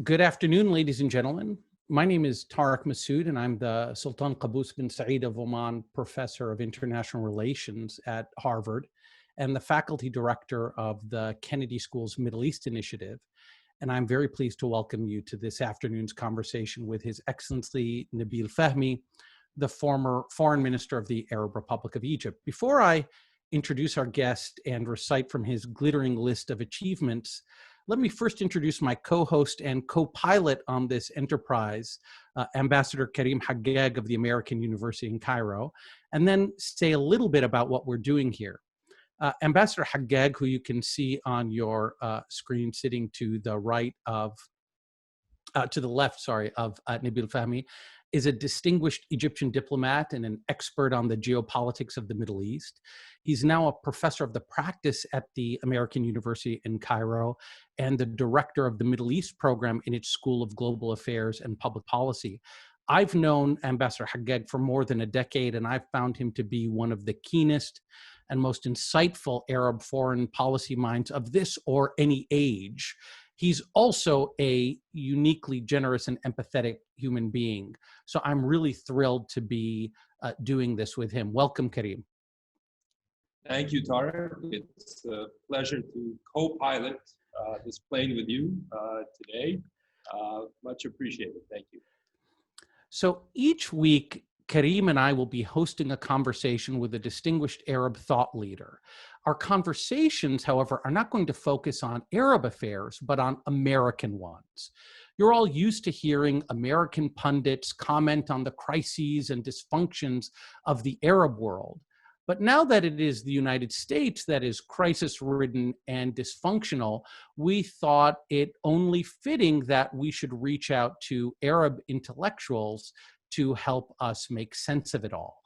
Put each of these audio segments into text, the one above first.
Good afternoon, ladies and gentlemen. My name is Tarek Masoud, and I'm the Sultan Qaboos bin Saeed of Oman Professor of International Relations at Harvard and the Faculty Director of the Kennedy School's Middle East Initiative. And I'm very pleased to welcome you to this afternoon's conversation with His Excellency Nabil Fahmy, the former Foreign Minister of the Arab Republic of Egypt. Before I introduce our guest and recite from his glittering list of achievements, let me first introduce my co-host and co-pilot on this enterprise, Ambassador Karim Haggag of the American University in Cairo, and then say a little bit about what we're doing here. Ambassador Haggag, who you can see on your screen sitting to the right of, to the left, sorry, of Nabil Fahmy, is a distinguished Egyptian diplomat and an expert on the geopolitics of the Middle East. He's now a professor of the practice at the American University in Cairo and the director of the Middle East program in its School of Global Affairs and Public Policy. I've known Ambassador Haggag for more than a decade, and I've found him to be one of the keenest and most insightful Arab foreign policy minds of this or any age. He's also a uniquely generous and empathetic human being. So I'm really thrilled to be doing this with him. Welcome, Karim. Thank you, Tarek. It's a pleasure to co-pilot this plane with you today. Much appreciated. Thank you. So each week, Karim and I will be hosting a conversation with a distinguished Arab thought leader. Our conversations, however, are not going to focus on Arab affairs, but on American ones. You're all used to hearing American pundits comment on the crises and dysfunctions of the Arab world. But now that it is the United States that is crisis-ridden and dysfunctional, we thought it only fitting that we should reach out to Arab intellectuals to help us make sense of it all.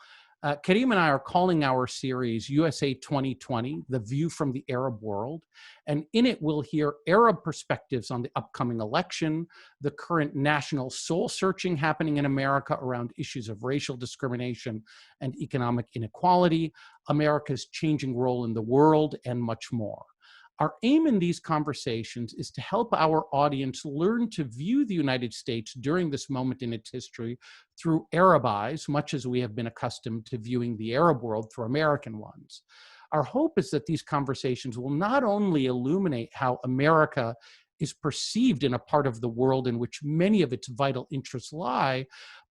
Karim and I are calling our series USA 2020, The View from the Arab World. And in it, we'll hear Arab perspectives on the upcoming election, the current national soul searching happening in America around issues of racial discrimination and economic inequality, America's changing role in the world, and much more. Our aim in these conversations is to help our audience learn to view the United States during this moment in its history through Arab eyes, much as we have been accustomed to viewing the Arab world through American ones. Our hope is that these conversations will not only illuminate how America is perceived in a part of the world in which many of its vital interests lie,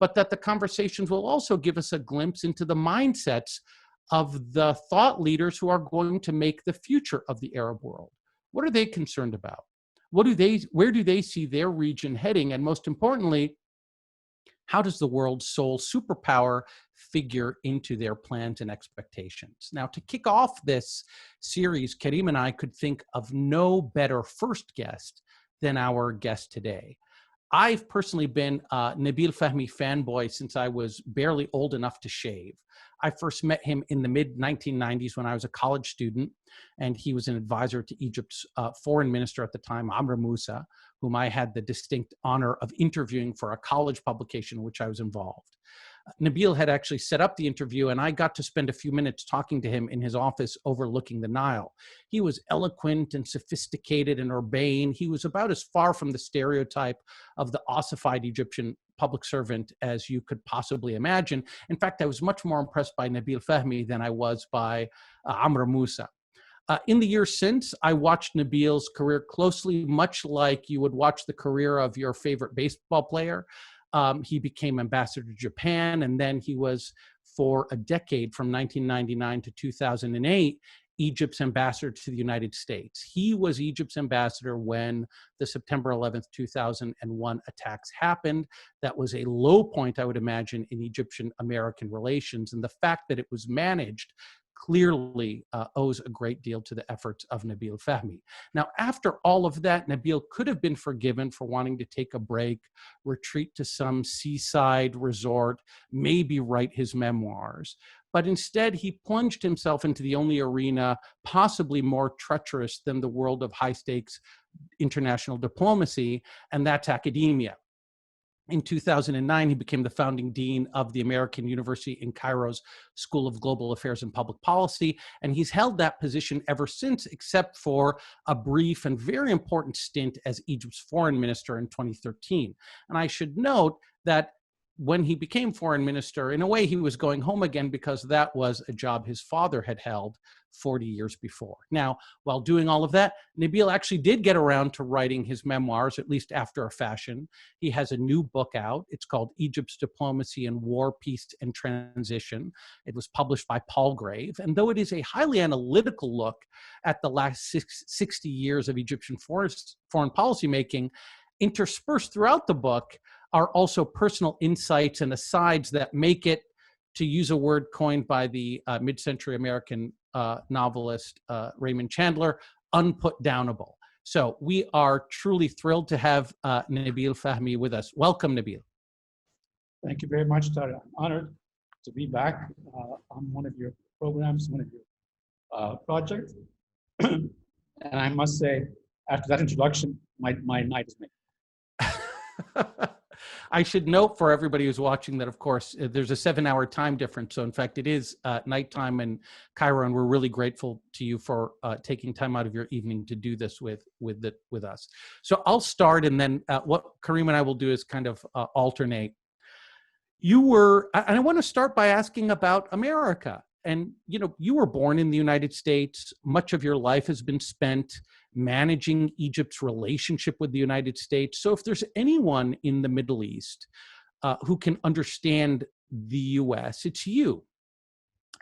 but that the conversations will also give us a glimpse into the mindsets of the thought leaders who are going to make the future of the Arab world. What are they concerned about? Where do they see their region heading? And most importantly, how does the world's sole superpower figure into their plans and expectations? Now, to kick off this series, Karim and I could think of no better first guest than our guest today. I've personally been a Nabil Fahmy fanboy since I was barely old enough to shave. I first met him in the mid-1990s when I was a college student, and he was an advisor to Egypt's foreign minister at the time, Amr Moussa, whom I had the distinct honor of interviewing for a college publication in which I was involved. Nabil had actually set up the interview, and I got to spend a few minutes talking to him in his office overlooking the Nile. He was eloquent and sophisticated and urbane. He was about as far from the stereotype of the ossified Egyptian public servant as you could possibly imagine. In fact, I was much more impressed by Nabil Fahmy than I was by Amr Moussa. In the years since, I watched Nabil's career closely, much like you would watch the career of your favorite baseball player. He became ambassador to Japan, and then he was, for a decade, from 1999 to 2008, Egypt's ambassador to the United States. He was Egypt's ambassador when the September 11th, 2001 attacks happened. That was a low point, I would imagine, in Egyptian-American relations, and the fact that it was managed clearly owes a great deal to the efforts of Nabil Fahmy. Now, after all of that, Nabil could have been forgiven for wanting to take a break, retreat to some seaside resort, maybe write his memoirs. But instead, he plunged himself into the only arena possibly more treacherous than the world of high-stakes international diplomacy, and that's academia. In 2009, he became the founding dean of the American University in Cairo's School of Global Affairs and Public Policy, and he's held that position ever since, except for a brief and very important stint as Egypt's foreign minister in 2013. And I should note that when he became foreign minister, in a way, he was going home again because that was a job his father had held 40 years before. Now, while doing all of that, Nabil actually did get around to writing his memoirs, at least after a fashion. He has a new book out. It's called Egypt's Diplomacy in War, Peace, and Transition. It was published by Palgrave. And though it is a highly analytical look at the last 60 years of Egyptian foreign policy making, interspersed throughout the book are also personal insights and asides that make it, to use a word coined by the mid-century American novelist Raymond Chandler, unputdownable. So we are truly thrilled to have Nabil Fahmy with us. Welcome, Nabil. Thank you very much, Tarek. I'm honored to be back on one of your programs, one of your projects. And I must say, after that introduction, my night is made. I should note for everybody who's watching that, of course, there's a 7-hour time difference. So in fact, it is nighttime in Cairo, and we're really grateful to you for taking time out of your evening to do this with us. So I'll start, and then what Karim and I will do is kind of alternate. And I want to start by asking about America. And, you know, you were born in the United States. Much of your life has been spent managing Egypt's relationship with the United States. So if there's anyone in the Middle East who can understand the US, it's you.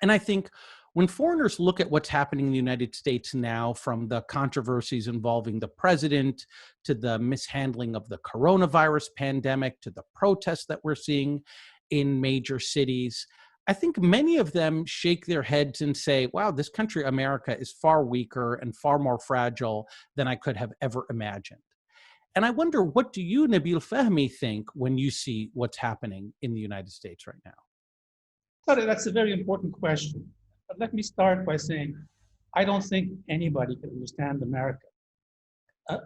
And I think when foreigners look at what's happening in the United States now, from the controversies involving the president to the mishandling of the coronavirus pandemic to the protests that we're seeing in major cities, I think many of them shake their heads and say, wow, this country, America, is far weaker and far more fragile than I could have ever imagined. And I wonder, what do you, Nabil Fahmy, think when you see what's happening in the United States right now? Tarek, that's a very important question. But let me start by saying, I don't think anybody can understand America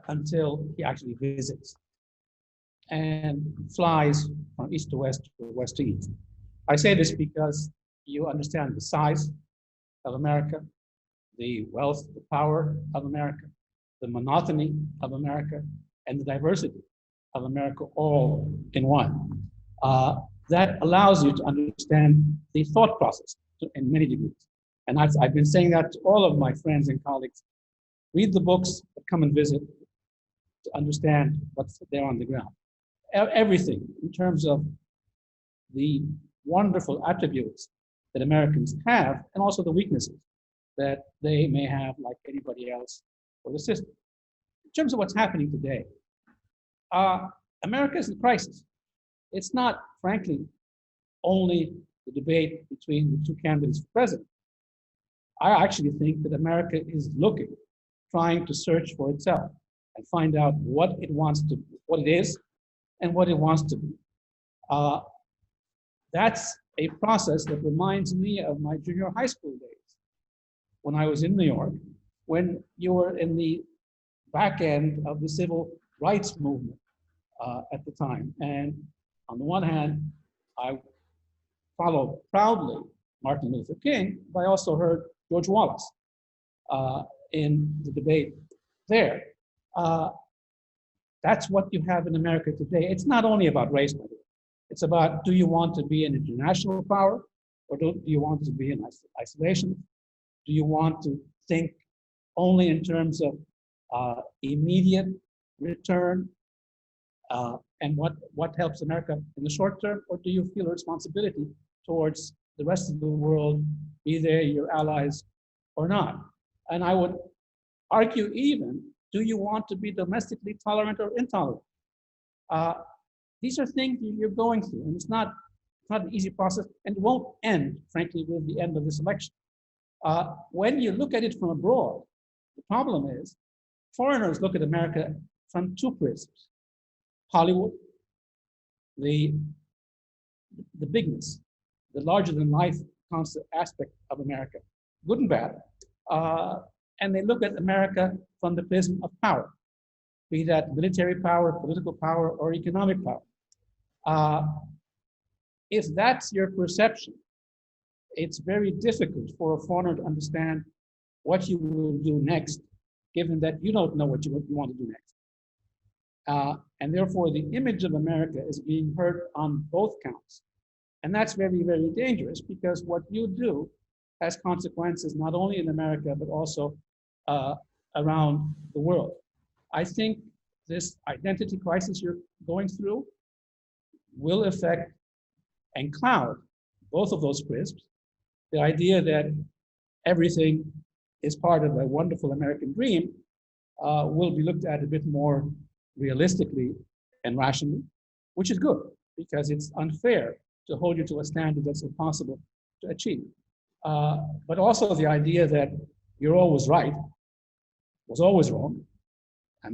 until he actually visits and flies from east to west or west to east. I say this because you understand the size of America, the wealth, the power of America, the monotony of America, and the diversity of America all in one. That allows you to understand the thought process in many degrees. And I've been saying that to all of my friends and colleagues. Read the books, but come and visit to understand what's there on the ground. Everything in terms of the wonderful attributes that Americans have, and also the weaknesses that they may have like anybody else or the system. In terms of what's happening today, America is in crisis. It's not, frankly, only the debate between the two candidates for president. I actually think that America is trying to search for itself and find out what it wants to be, what it is, and what it wants to be. That's a process that reminds me of my junior high school days when I was in New York, when you were in the back end of the civil rights movement at the time. And on the one hand, I followed proudly Martin Luther King, but I also heard George Wallace in the debate there. That's what you have in America today. It's not only about race, by the way. It's about, do you want to be an international power, or do you want to be in isolation? Do you want to think only in terms of immediate return and what helps America in the short term, or do you feel a responsibility towards the rest of the world, be they your allies or not? And I would argue even, do you want to be domestically tolerant or intolerant? These are things you're going through, and it's not an easy process, and it won't end, frankly, with the end of this election. When you look at it from abroad, the problem is foreigners look at America from two prisms. Hollywood, the bigness, the larger-than-life concept aspect of America, good and bad, and they look at America from the prism of power, be that military power, political power, or economic power. If that's your perception, it's very difficult for a foreigner to understand what you will do next, given that you don't know what you want to do next. And therefore, the image of America is being hurt on both counts. And that's very, very dangerous, because what you do has consequences not only in America, but also around the world. I think this identity crisis you're going through will affect and cloud both of those crisps. The idea that everything is part of a wonderful American dream will be looked at a bit more realistically and rationally, which is good, because it's unfair to hold you to a standard that's impossible to achieve. But also the idea that you're always right was always wrong, I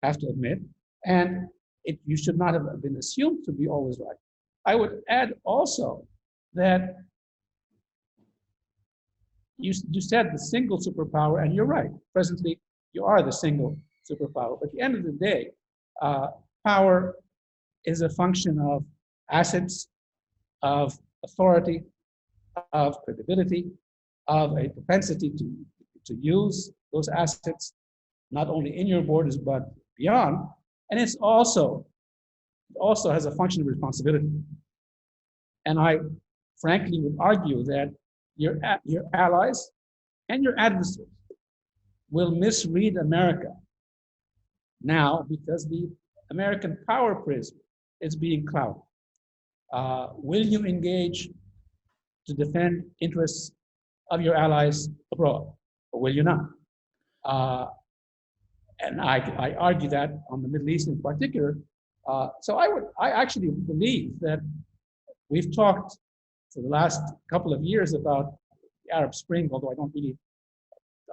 have to admit, and you should not have been assumed to be always right. I would add also that you said the single superpower, and you're right. Presently, you are the single superpower. But at the end of the day, power is a function of assets, of authority, of credibility, of a propensity to use those assets, not only in your borders, but beyond. And it also has a function of responsibility. And I frankly would argue that your allies and your adversaries will misread America now, because the American power prism is being clouded. Will you engage to defend interests of your allies abroad, or will you not? And I argue that on the Middle East in particular. So I actually believe that we've talked for the last couple of years about the Arab Spring, although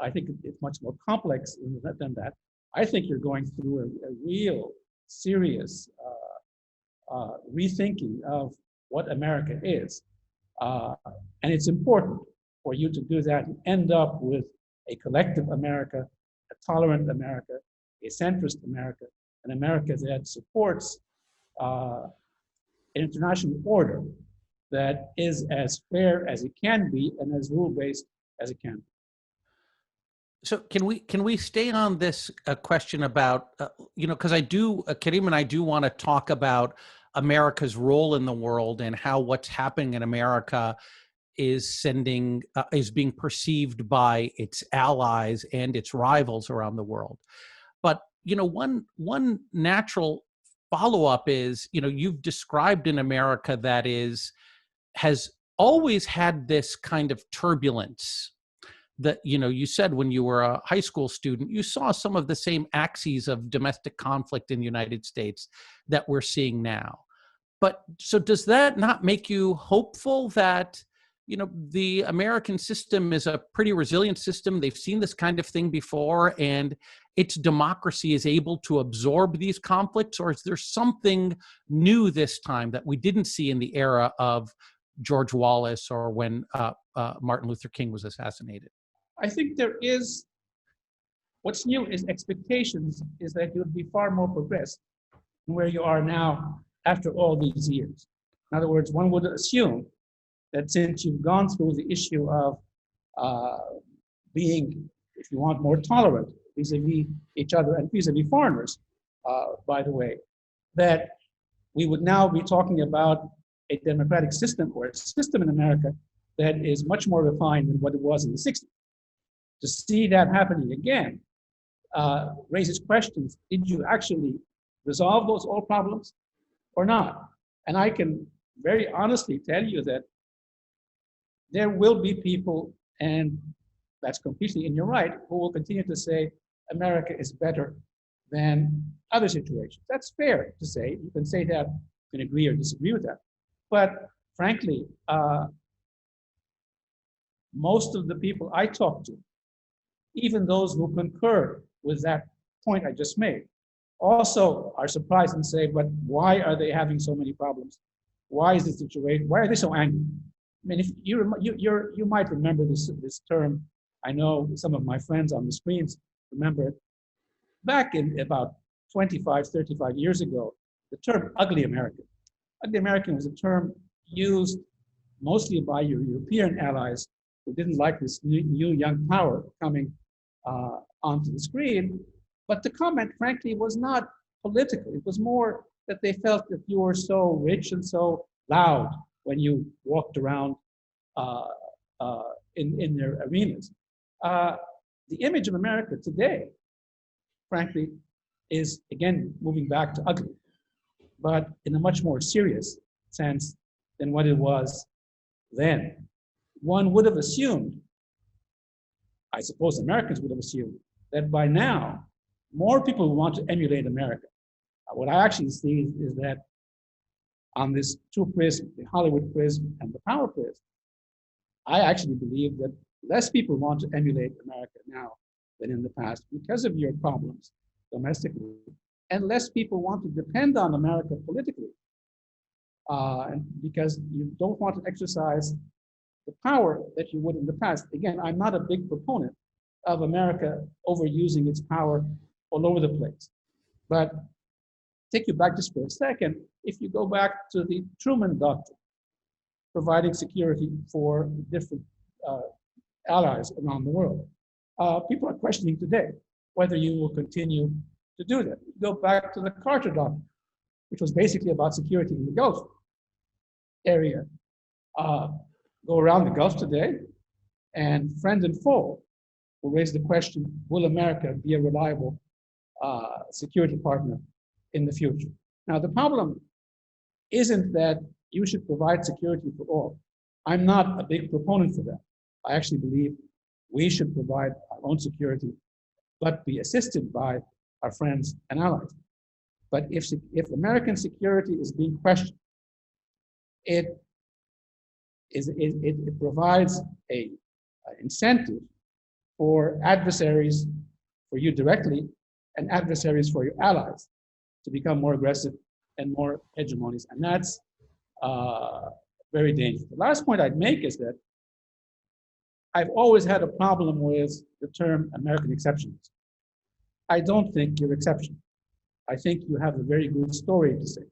I think it's much more complex than that. I think you're going through a real serious rethinking of what America is. And it's important for you to do that and end up with a collective America, a tolerant America, a centrist America, an America that supports an international order that is as fair as it can be and as rule-based as it can be. So can we stay on this question about, because Karim and I do want to talk about America's role in the world and how what's happening in America is being perceived by its allies and its rivals around the world. But, one natural follow-up is, you've described an America that has always had this kind of turbulence that, you said when you were a high school student, you saw some of the same axes of domestic conflict in the United States that we're seeing now. But so does that not make you hopeful that, the American system is a pretty resilient system? They've seen this kind of thing before, and its democracy is able to absorb these conflicts? Or is there something new this time that we didn't see in the era of George Wallace or when Martin Luther King was assassinated? I think what's new is expectations is that you'll be far more progressed than where you are now after all these years. In other words, one would assume that since you've gone through the issue of being, if you want, more tolerant vis-a-vis each other and vis-a-vis foreigners, by the way, that we would now be talking about a democratic system or a system in America that is much more refined than what it was in the 60s. To see that happening again raises questions. Did you actually resolve those old problems or not? And I can very honestly tell you that there will be people, and that's completely in your right, who will continue to say America is better than other situations. That's fair to say. You can say that, you can agree or disagree with that. But frankly, most of the people I talk to, even those who concur with that point I just made, also are surprised and say, but why are they having so many problems? Why is the situation, why are they so angry? I mean, if you might remember this term. I know some of my friends on the screens remember it. Back in about 25, 35 years ago, the term ugly American. Ugly American was a term used mostly by your European allies who didn't like this new young power coming onto the screen. But the comment, frankly, was not political. It was more that they felt that you were so rich and so loud when you walked around in their arenas. The image of America today, frankly, is again moving back to ugly, but in a much more serious sense than what it was then. One would have assumed, I suppose Americans would have assumed, that by now, more people want to emulate America. What I actually see is that on this two prism, the Hollywood prism and the power prism, I actually believe that less people want to emulate America now than in the past because of your problems domestically, and less people want to depend on America politically because you don't want to exercise the power that you would in the past. Again, I'm not a big proponent of America overusing its power all over the place. But take you back just for a second, if you go back to the Truman Doctrine, providing security for different allies around the world, people are questioning today whether you will continue to do that. Go back to the Carter Doctrine, which was basically about security in the Gulf area. Go around the Gulf today, and friend and foe will raise the question, will America be a reliable security partner in the future? Now, the problem isn't that you should provide security for all. I'm not a big proponent for that. I actually believe we should provide our own security, but be assisted by our friends and allies. But if American security is being questioned, it provides an incentive for adversaries, for you directly, and adversaries for your allies to become more aggressive and more hegemonies. And that's very dangerous. The last point I'd make is that I've always had a problem with the term American exceptionalism. I don't think you're exceptional. I think you have a very good story to say,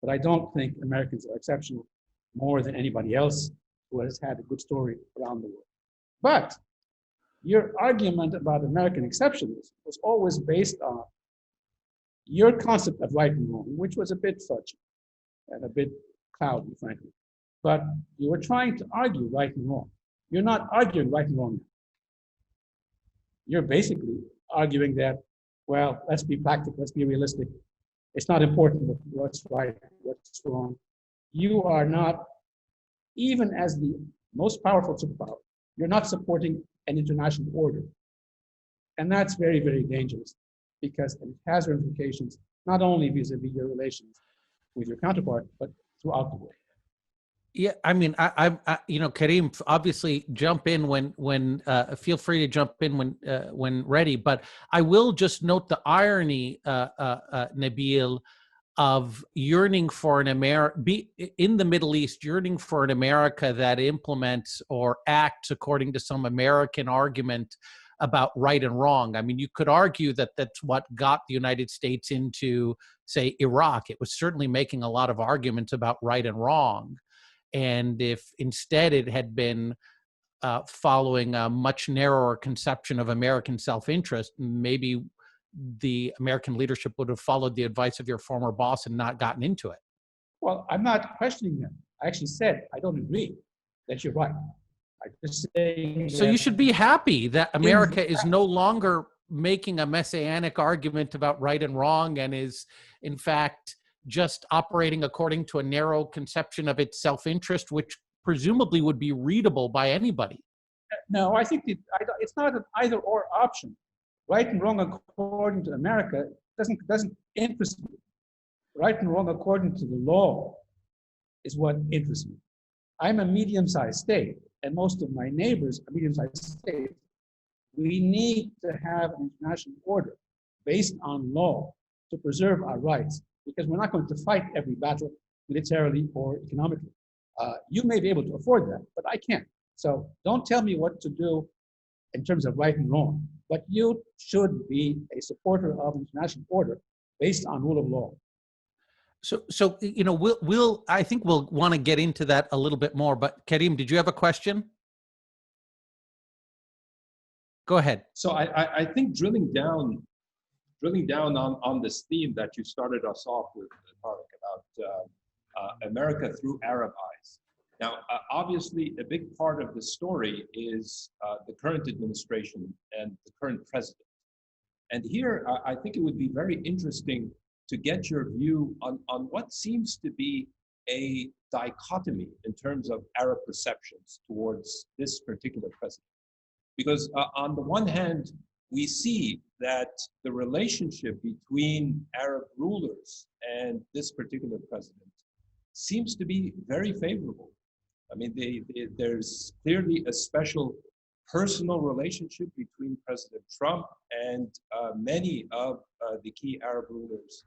but I don't think Americans are exceptional more than anybody else who has had a good story around the world. But your argument about American exceptionalism was always based on your concept of right and wrong, which was a bit fudgy and a bit cloudy, frankly. But you were trying to argue right and wrong. You're not arguing right and wrong. You're basically arguing that, well, let's be practical, let's be realistic. It's not important what's right, what's wrong. You are not, even as the most powerful superpower, you're not supporting an international order. And that's very, very dangerous because it has ramifications, not only vis-a-vis your relations with your counterpart, but throughout the world. Yeah, I mean, Karim, obviously jump in when feel free to jump in when ready. But I will just note the irony, Nabil, of yearning for an in the Middle East, yearning for an America that implements or acts according to some American argument about right and wrong. I mean, you could argue that that's what got the United States into, say, Iraq. It was certainly making a lot of arguments about right and wrong. And if instead it had been following a much narrower conception of American self-interest, maybe the American leadership would have followed the advice of your former boss and not gotten into it. Well, I'm not questioning them. I actually said, I don't agree that you're right. I'm just saying. So you should be happy that America is no longer making a messianic argument about right and wrong and is, in fact, just operating according to a narrow conception of its self-interest, which presumably would be readable by anybody. No, I think it's not an either-or option. Right and wrong according to America doesn't interest me. Right and wrong according to the law is what interests me. I'm a medium-sized state, and most of my neighbors are medium-sized states. We need to have an international order based on law to preserve our rights, because we're not going to fight every battle militarily or economically. You may be able to afford that, but I can't. So don't tell me what to do in terms of right and wrong, but you should be a supporter of international order based on rule of law. So you know, I think we'll want to get into that a little bit more. But Karim, did you have a question? Go ahead. So I think drilling down on this theme that you started us off with, Tarek, about America through Arab eyes. Now, obviously, a big part of the story is the current administration and the current president. And here, I think it would be very interesting to get your view on what seems to be a dichotomy in terms of Arab perceptions towards this particular president. Because on the one hand, we see that the relationship between Arab rulers and this particular president seems to be very favorable. I mean, there's clearly a special personal relationship between President Trump and many of the key Arab rulers,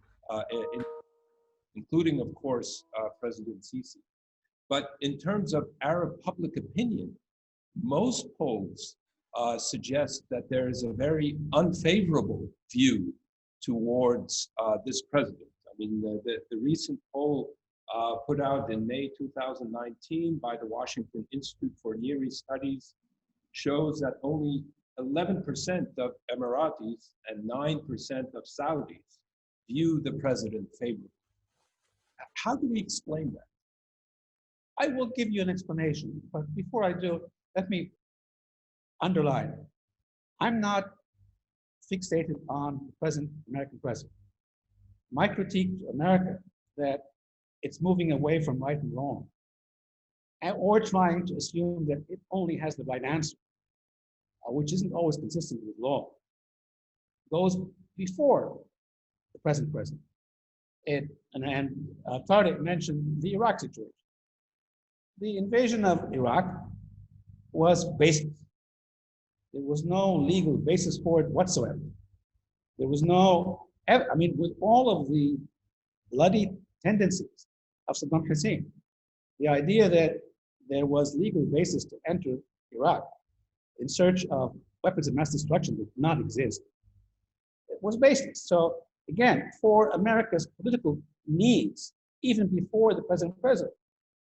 including, of course, President Sisi. But in terms of Arab public opinion, most polls suggest that there is a very unfavorable view towards this president. I mean, the recent poll put out in May 2019 by the Washington Institute for Near East Studies shows that only 11% of Emiratis and 9% of Saudis view the president favorably. How do we explain that? I will give you an explanation, but before I do, let me underline. I'm not fixated on the present American president. My critique to America that it's moving away from right and wrong, or trying to assume that it only has the right answer, which isn't always consistent with law, goes before the present president. Tarek mentioned the Iraq situation. The invasion of Iraq was baseless. There was no legal basis for it whatsoever. There was no, I mean, with all of the bloody tendencies of Saddam Hussein, the idea that there was legal basis to enter Iraq in search of weapons of mass destruction that did not exist, it was baseless. So again, for America's political needs, even before the president,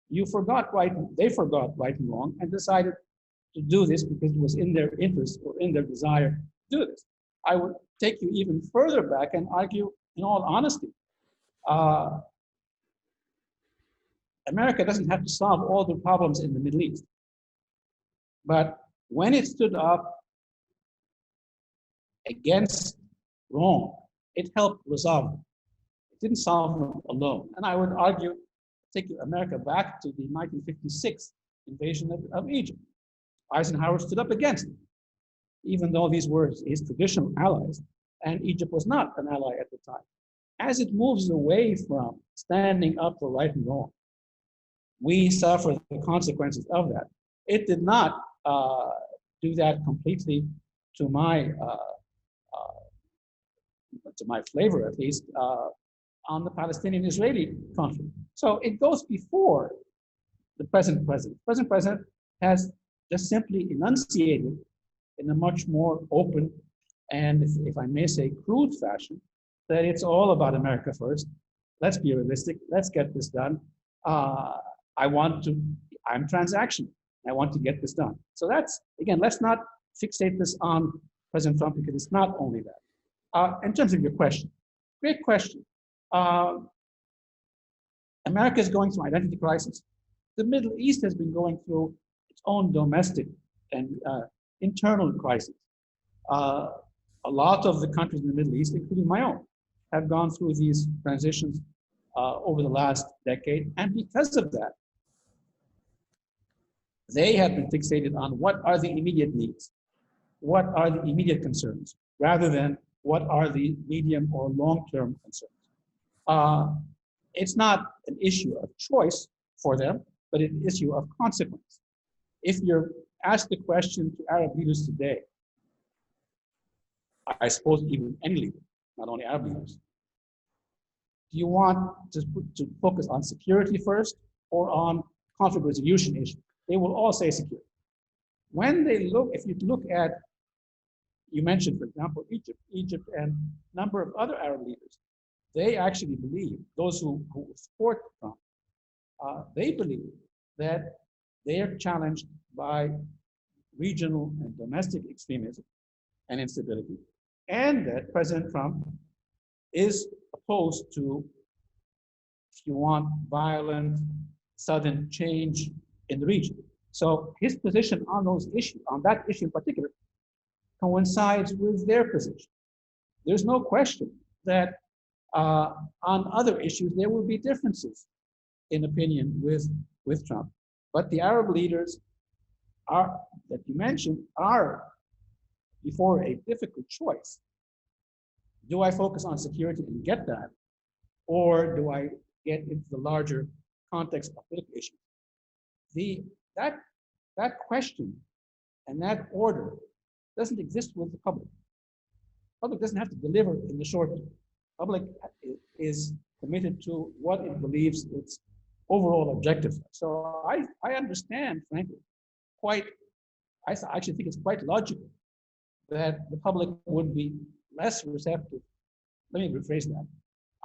they forgot right and wrong and decided to do this because it was in their interest or in their desire to do this. I would take you even further back and argue, in all honesty, America doesn't have to solve all the problems in the Middle East. But when it stood up against wrong, it helped resolve them. It didn't solve them alone. And I would argue, take America back to the 1956 invasion of Egypt. Eisenhower stood up against it, even though these were his traditional allies, and Egypt was not an ally at the time. As it moves away from standing up for right and wrong, we suffer the consequences of that. It did not do that completely to my flavor, at least, on the Palestinian-Israeli conflict. So it goes before the present president. The present president has just simply enunciated in a much more open and, if I may say, crude fashion, that it's all about America first. Let's be realistic. Let's get this done. I'm transactional. I want to get this done. So that's, again, let's not fixate this on President Trump because it's not only that. In terms of your question, great question. America is going through an identity crisis. The Middle East has been going through its own domestic and internal crisis. A lot of the countries in the Middle East, including my own, have gone through these transitions over the last decade. And because of that, they have been fixated on what are the immediate needs, what are the immediate concerns, rather than what are the medium or long-term concerns. It's not an issue of choice for them, but an issue of consequence. If you're asked the question to Arab leaders today, I suppose even any leader, not only Arab leaders, do you want to focus on security first or on conflict resolution issues? They will all say security. When they look, if you look at, you mentioned, for example, Egypt and a number of other Arab leaders, they actually believe, those who support Trump, they believe that they are challenged by regional and domestic extremism and instability, and that President Trump is opposed to, if you want, violent, sudden change in the region. So his position on those issues, on that issue in particular, coincides with their position. There's no question that on other issues there will be differences in opinion with Trump. But the Arab leaders that you mentioned are before a difficult choice. Do I focus on security and get that, or do I get into the larger context of political issues? That question and that order doesn't exist with the public. The public doesn't have to deliver in the short term. The public is committed to what it believes its overall objectives are. So I understand, frankly, I actually think it's quite logical that the public would be less receptive. Let me rephrase that.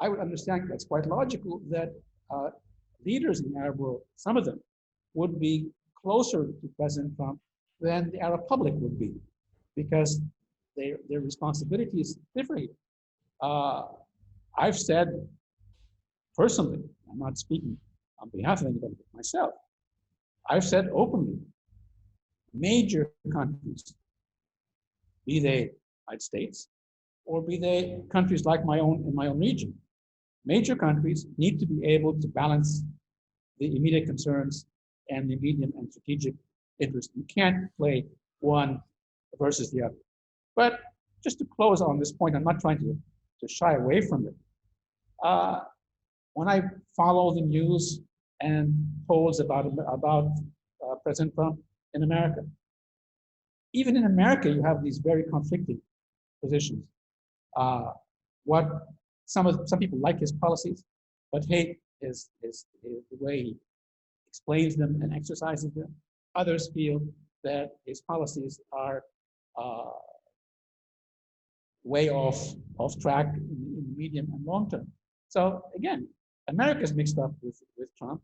I would understand that's quite logical that leaders in the Arab world, some of them, would be closer to President Trump than the Arab public would be, because their responsibility is different. I've said personally, I'm not speaking on behalf of anybody but myself, I've said openly, major countries, be they United States or be they countries like my own in my own region, major countries need to be able to balance the immediate concerns and the medium and strategic interest. You can't play one versus the other. But just to close on this point, I'm not trying to shy away from it. When I follow the news and polls about President Trump in America, even in America, you have these very conflicting positions. Some people like his policies, but hate is the way he explains them and exercises them. Others feel that his policies are way off track in the medium and long term. So again, America's mixed up with Trump,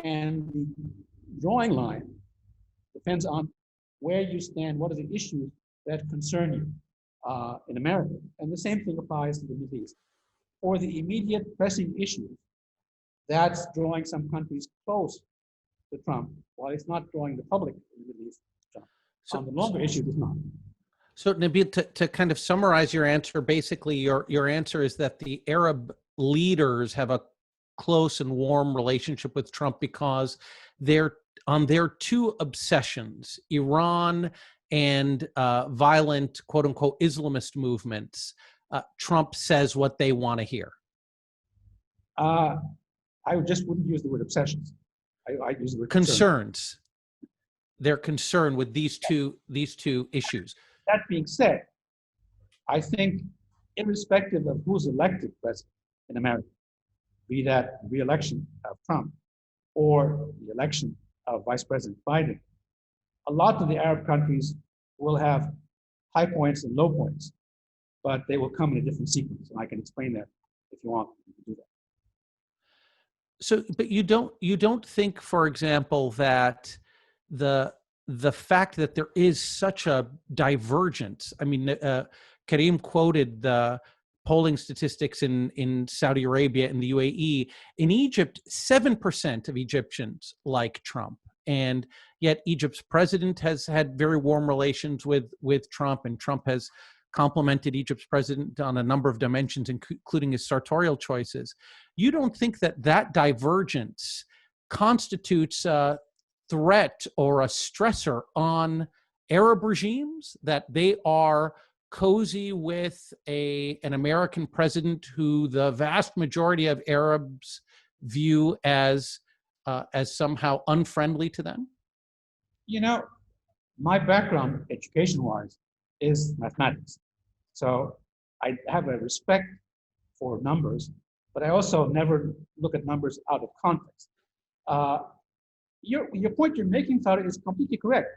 and the drawing line depends on where you stand, what are the issues that concern you in America. And the same thing applies to the Middle East. For the immediate pressing issues, that's drawing some countries close to Trump, while it's not drawing the public in the Middle East to Trump. So, on the longer issue, it's not. So Nabil, to kind of summarize your answer, basically your answer is that the Arab leaders have a close and warm relationship with Trump because they're on their two obsessions, Iran and violent, quote unquote, Islamist movements. Trump says what they want to hear. I just wouldn't use the word obsessions. I use the word concerns. They're concerned with these two issues. That being said, I think irrespective of who's elected president in America, be that the re-election of Trump or the election of Vice President Biden, a lot of the Arab countries will have high points and low points, but they will come in a different sequence. And I can explain that if you want to do that. So, but you don't think, for example, that the fact that there is such a divergence. I mean, Karim quoted the polling statistics in Saudi Arabia and the UAE. In Egypt, 7% of Egyptians like Trump. And yet Egypt's president has had very warm relations with Trump, and Trump has complimented Egypt's president on a number of dimensions, including his sartorial choices. You don't think that divergence constitutes a threat or a stressor on Arab regimes, that they are cozy with an American president who the vast majority of Arabs view as somehow unfriendly to them? You know, my background, education-wise, is mathematics. So I have a respect for numbers, but I also never look at numbers out of context. Your point you're making, Tarek, is completely correct.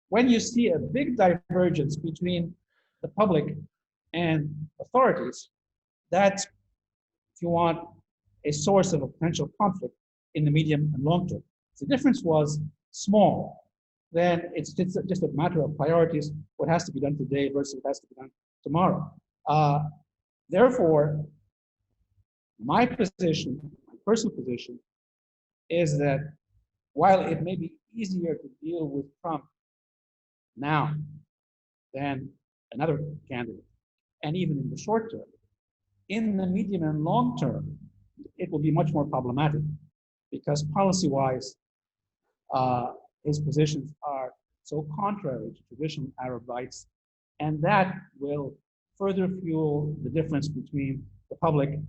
When you see a big divergence between the public and authorities, that's, if you want, a source of a potential conflict in the medium and long term. If the difference was small, then it's just a matter of priorities, what has to be done today versus what has to be done tomorrow. Therefore, my position, my personal position, is that while it may be easier to deal with Trump now than another candidate, and even in the short term, in the medium and long term, it will be much more problematic because policy-wise, his positions are so contrary to traditional Arab rights, and that will further fuel the difference between the public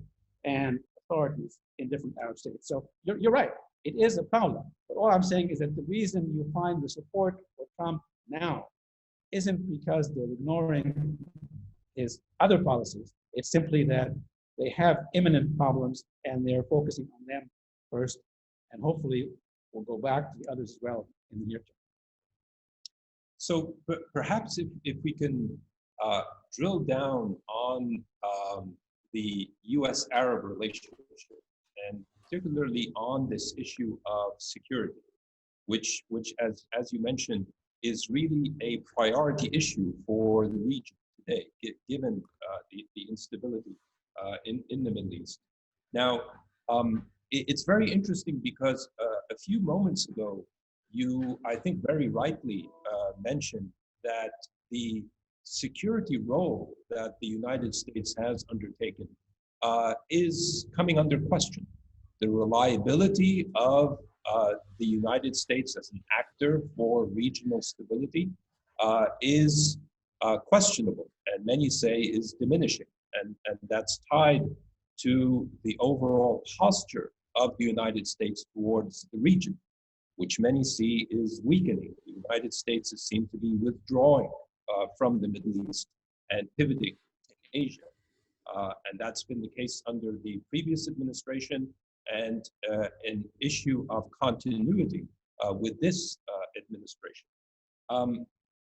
and authorities in different Arab states. So you're right, it is a problem. But all I'm saying is that the reason you find the support for Trump now isn't because they're ignoring his other policies. It's simply that they have imminent problems and they're focusing on them first, and hopefully we'll go back to the others as well in the near term. So perhaps if we can drill down on the US-Arab relationship, and particularly on this issue of security, which as you mentioned, is really a priority issue for the region today, given the instability in the Middle East. Now, it's very interesting because a few moments ago, you, I think very rightly, mentioned that the security role that the United States has undertaken is coming under question. The reliability of the United States as an actor for regional stability is questionable, and many say is diminishing, and that's tied to the overall posture of the United States towards the region, which many see is weakening. The United States is seen to be withdrawing from the Middle East and pivoting to Asia. And that's been the case under the previous administration, and an issue of continuity with this administration.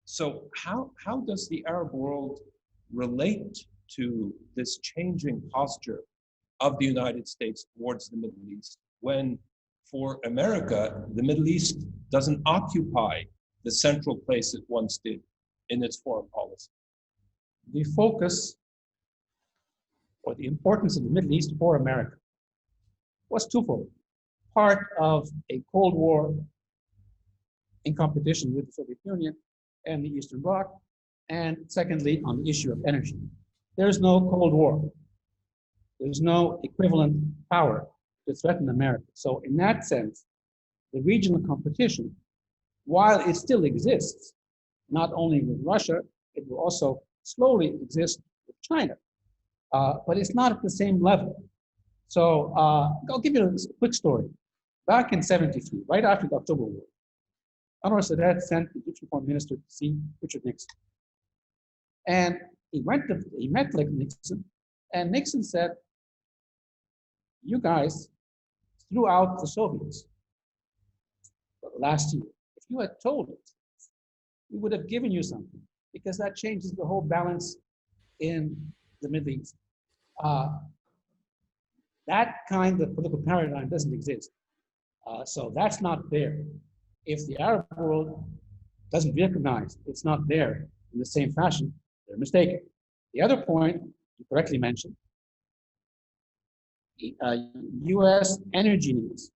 So how does the Arab world relate to this changing posture of the United States towards the Middle East, when for America, the Middle East doesn't occupy the central place it once did in its foreign policy? The focus or the importance of the Middle East for America was twofold. Part of a Cold War in competition with the Soviet Union and the Eastern Bloc, and secondly, on the issue of energy. There's no Cold War. There's no equivalent power to threaten America. So in that sense, the regional competition, while it still exists, not only with Russia, it will also slowly exist with China, but it's not at the same level. So I'll give you a quick story. Back in '73, right after the October War, Anwar Sadat sent the Egyptian foreign minister to see Richard Nixon. And he met like Nixon, and Nixon said, "You guys threw out the Soviets last year. If you had told us, we would have given you something, because that changes the whole balance in the Middle East." That kind of political paradigm doesn't exist. So that's not there. If the Arab world doesn't recognize it's not there in the same fashion, they're mistaken. The other point you correctly mentioned, US energy needs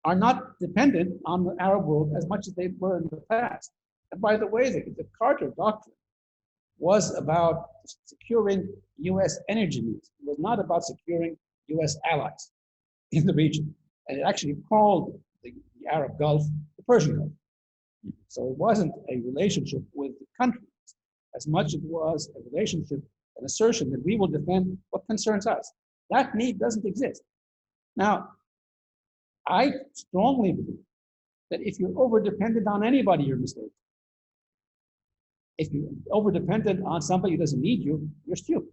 are not dependent on the Arab world as much as they were in the past. And by the way, the Carter Doctrine was about securing US energy needs. It was not about securing US allies in the region. And it actually called the Arab Gulf the Persian Gulf. So it wasn't a relationship with the countries as much as it was a relationship, an assertion that we will defend what concerns us. That need doesn't exist. Now, I strongly believe that if you're over-dependent on anybody, you're mistaken. If you're over-dependent on somebody who doesn't need you, you're stupid.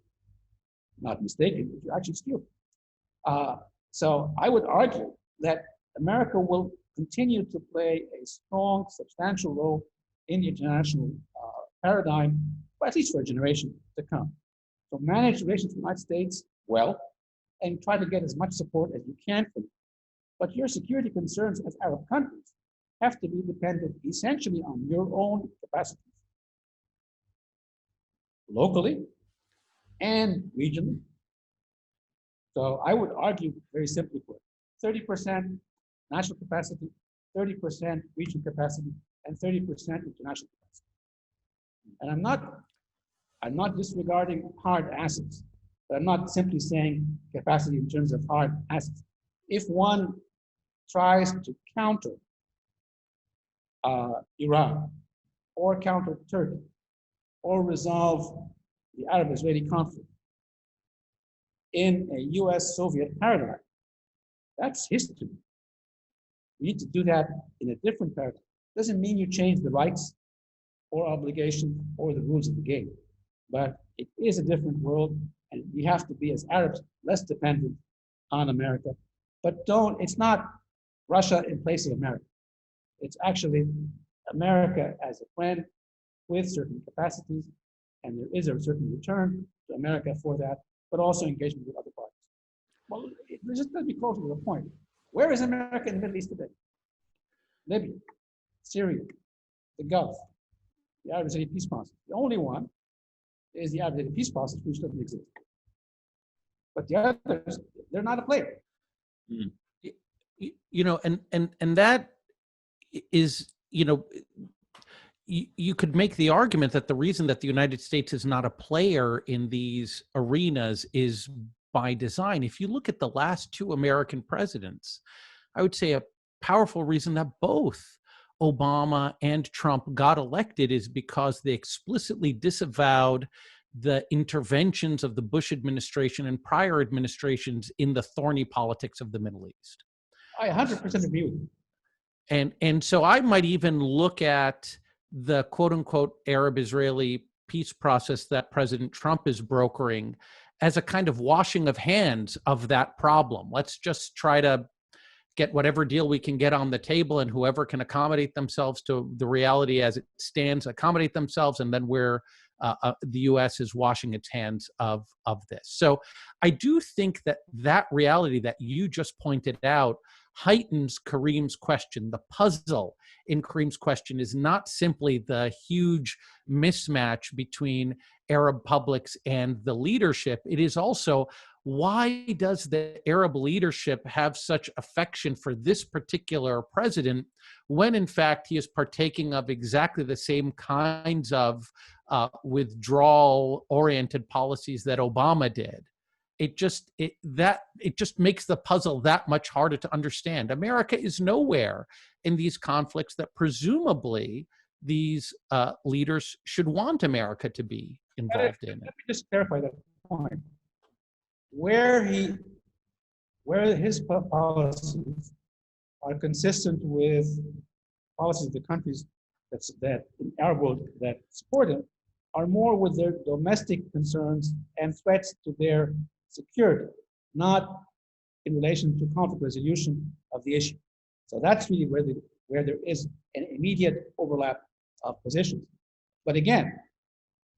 Not mistaken, but you're actually stupid. So I would argue that America will continue to play a strong, substantial role in the international paradigm, or at least for a generation to come. So manage relations with the United States well, and try to get as much support as you can from it. But your security concerns as Arab countries have to be dependent essentially on your own capacities, locally and regionally. So I would argue very simply put, 30% national capacity, 30% regional capacity, and 30% international capacity. And I'm not disregarding hard assets, but I'm not simply saying capacity in terms of hard assets. If one tries to counter Iran or counter Turkey or resolve the Arab-Israeli conflict in a US-Soviet paradigm, that's history. You need to do that in a different paradigm. Doesn't mean you change the rights or obligations or the rules of the game, but it is a different world, and we have to be, as Arabs, less dependent on America. But it's not Russia in place of America. It's actually America as a friend with certain capacities, and there is a certain return to America for that, but also engagement with other parties. Well, just let me close to the point. Where is America in the Middle East today? Libya, Syria, the Gulf, the Arab-Israeli peace process. The only one is the Arab-Israeli peace process, which doesn't exist. But the others, they're not a player. Mm. You know, and that is, you know, you could make the argument that the reason that the United States is not a player in these arenas is by design. If you look at the last two American presidents, I would say a powerful reason that both Obama and Trump got elected is because they explicitly disavowed the interventions of the Bush administration and prior administrations in the thorny politics of the Middle East. I 100% agree with you. And so I might even look at the quote unquote Arab-Israeli peace process that President Trump is brokering as a kind of washing of hands of that problem. Let's just try to get whatever deal we can get on the table, and whoever can accommodate themselves to the reality as it stands, accommodate themselves, and then the U.S. is washing its hands of this. So I do think that reality that you just pointed out heightens Karim's question. The puzzle in Karim's question is not simply the huge mismatch between Arab publics and the leadership. It is also, why does the Arab leadership have such affection for this particular president when in fact he is partaking of exactly the same kinds of withdrawal-oriented policies that Obama did? It just makes the puzzle that much harder to understand. America is nowhere in these conflicts that presumably these leaders should want America to be involved in. Let me just clarify that point. Where his policies are consistent with policies of the countries that in Arab world that support him are more with their domestic concerns and threats to their security, not in relation to conflict resolution of the issue. So that's really where there is an immediate overlap of positions. But again,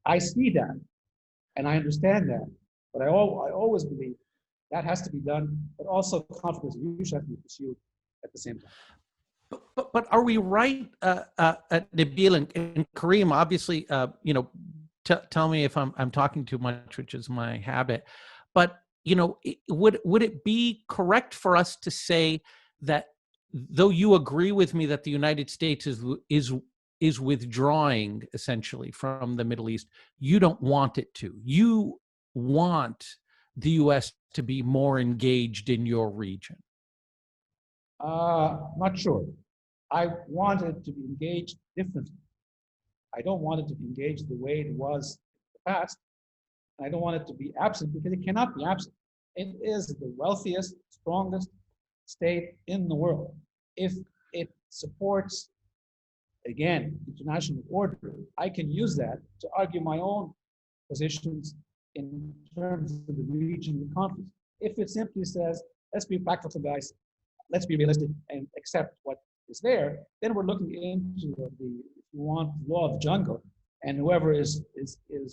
I see that and I understand that, but I always believe that has to be done, but also conflict resolution has to be pursued at the same time. But are we right, Nabil and Karim? Obviously, tell me if I'm talking too much, which is my habit. But would it be correct for us to say that though you agree with me that the United States is withdrawing essentially from the Middle East, you don't want it to? You want the U.S. to be more engaged in your region? Not sure. I want it to be engaged differently. I don't want it to be engaged the way it was in the past. I don't want it to be absent because it cannot be absent. It is the wealthiest, strongest state in the world. If it supports, again, international order, I can use that to argue my own positions in terms of the regional conflict. If it simply says, let's be practical, guys, let's be realistic and accept what is there, then we're looking into the, if you want, law of the jungle, and whoever is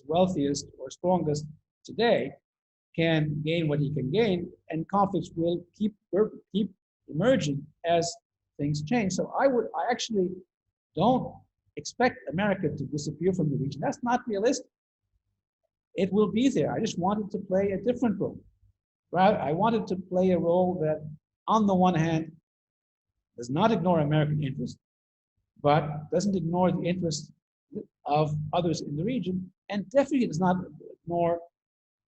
wealthiest or strongest today can gain what he can gain, and conflicts will keep emerging as things change. So I actually don't expect America to disappear from the region. That's not realistic. It will be there. I just wanted to play a different role. Right? I wanted to play a role that, on the one hand, does not ignore American interests, but doesn't ignore the interests of others in the region, and definitely does not ignore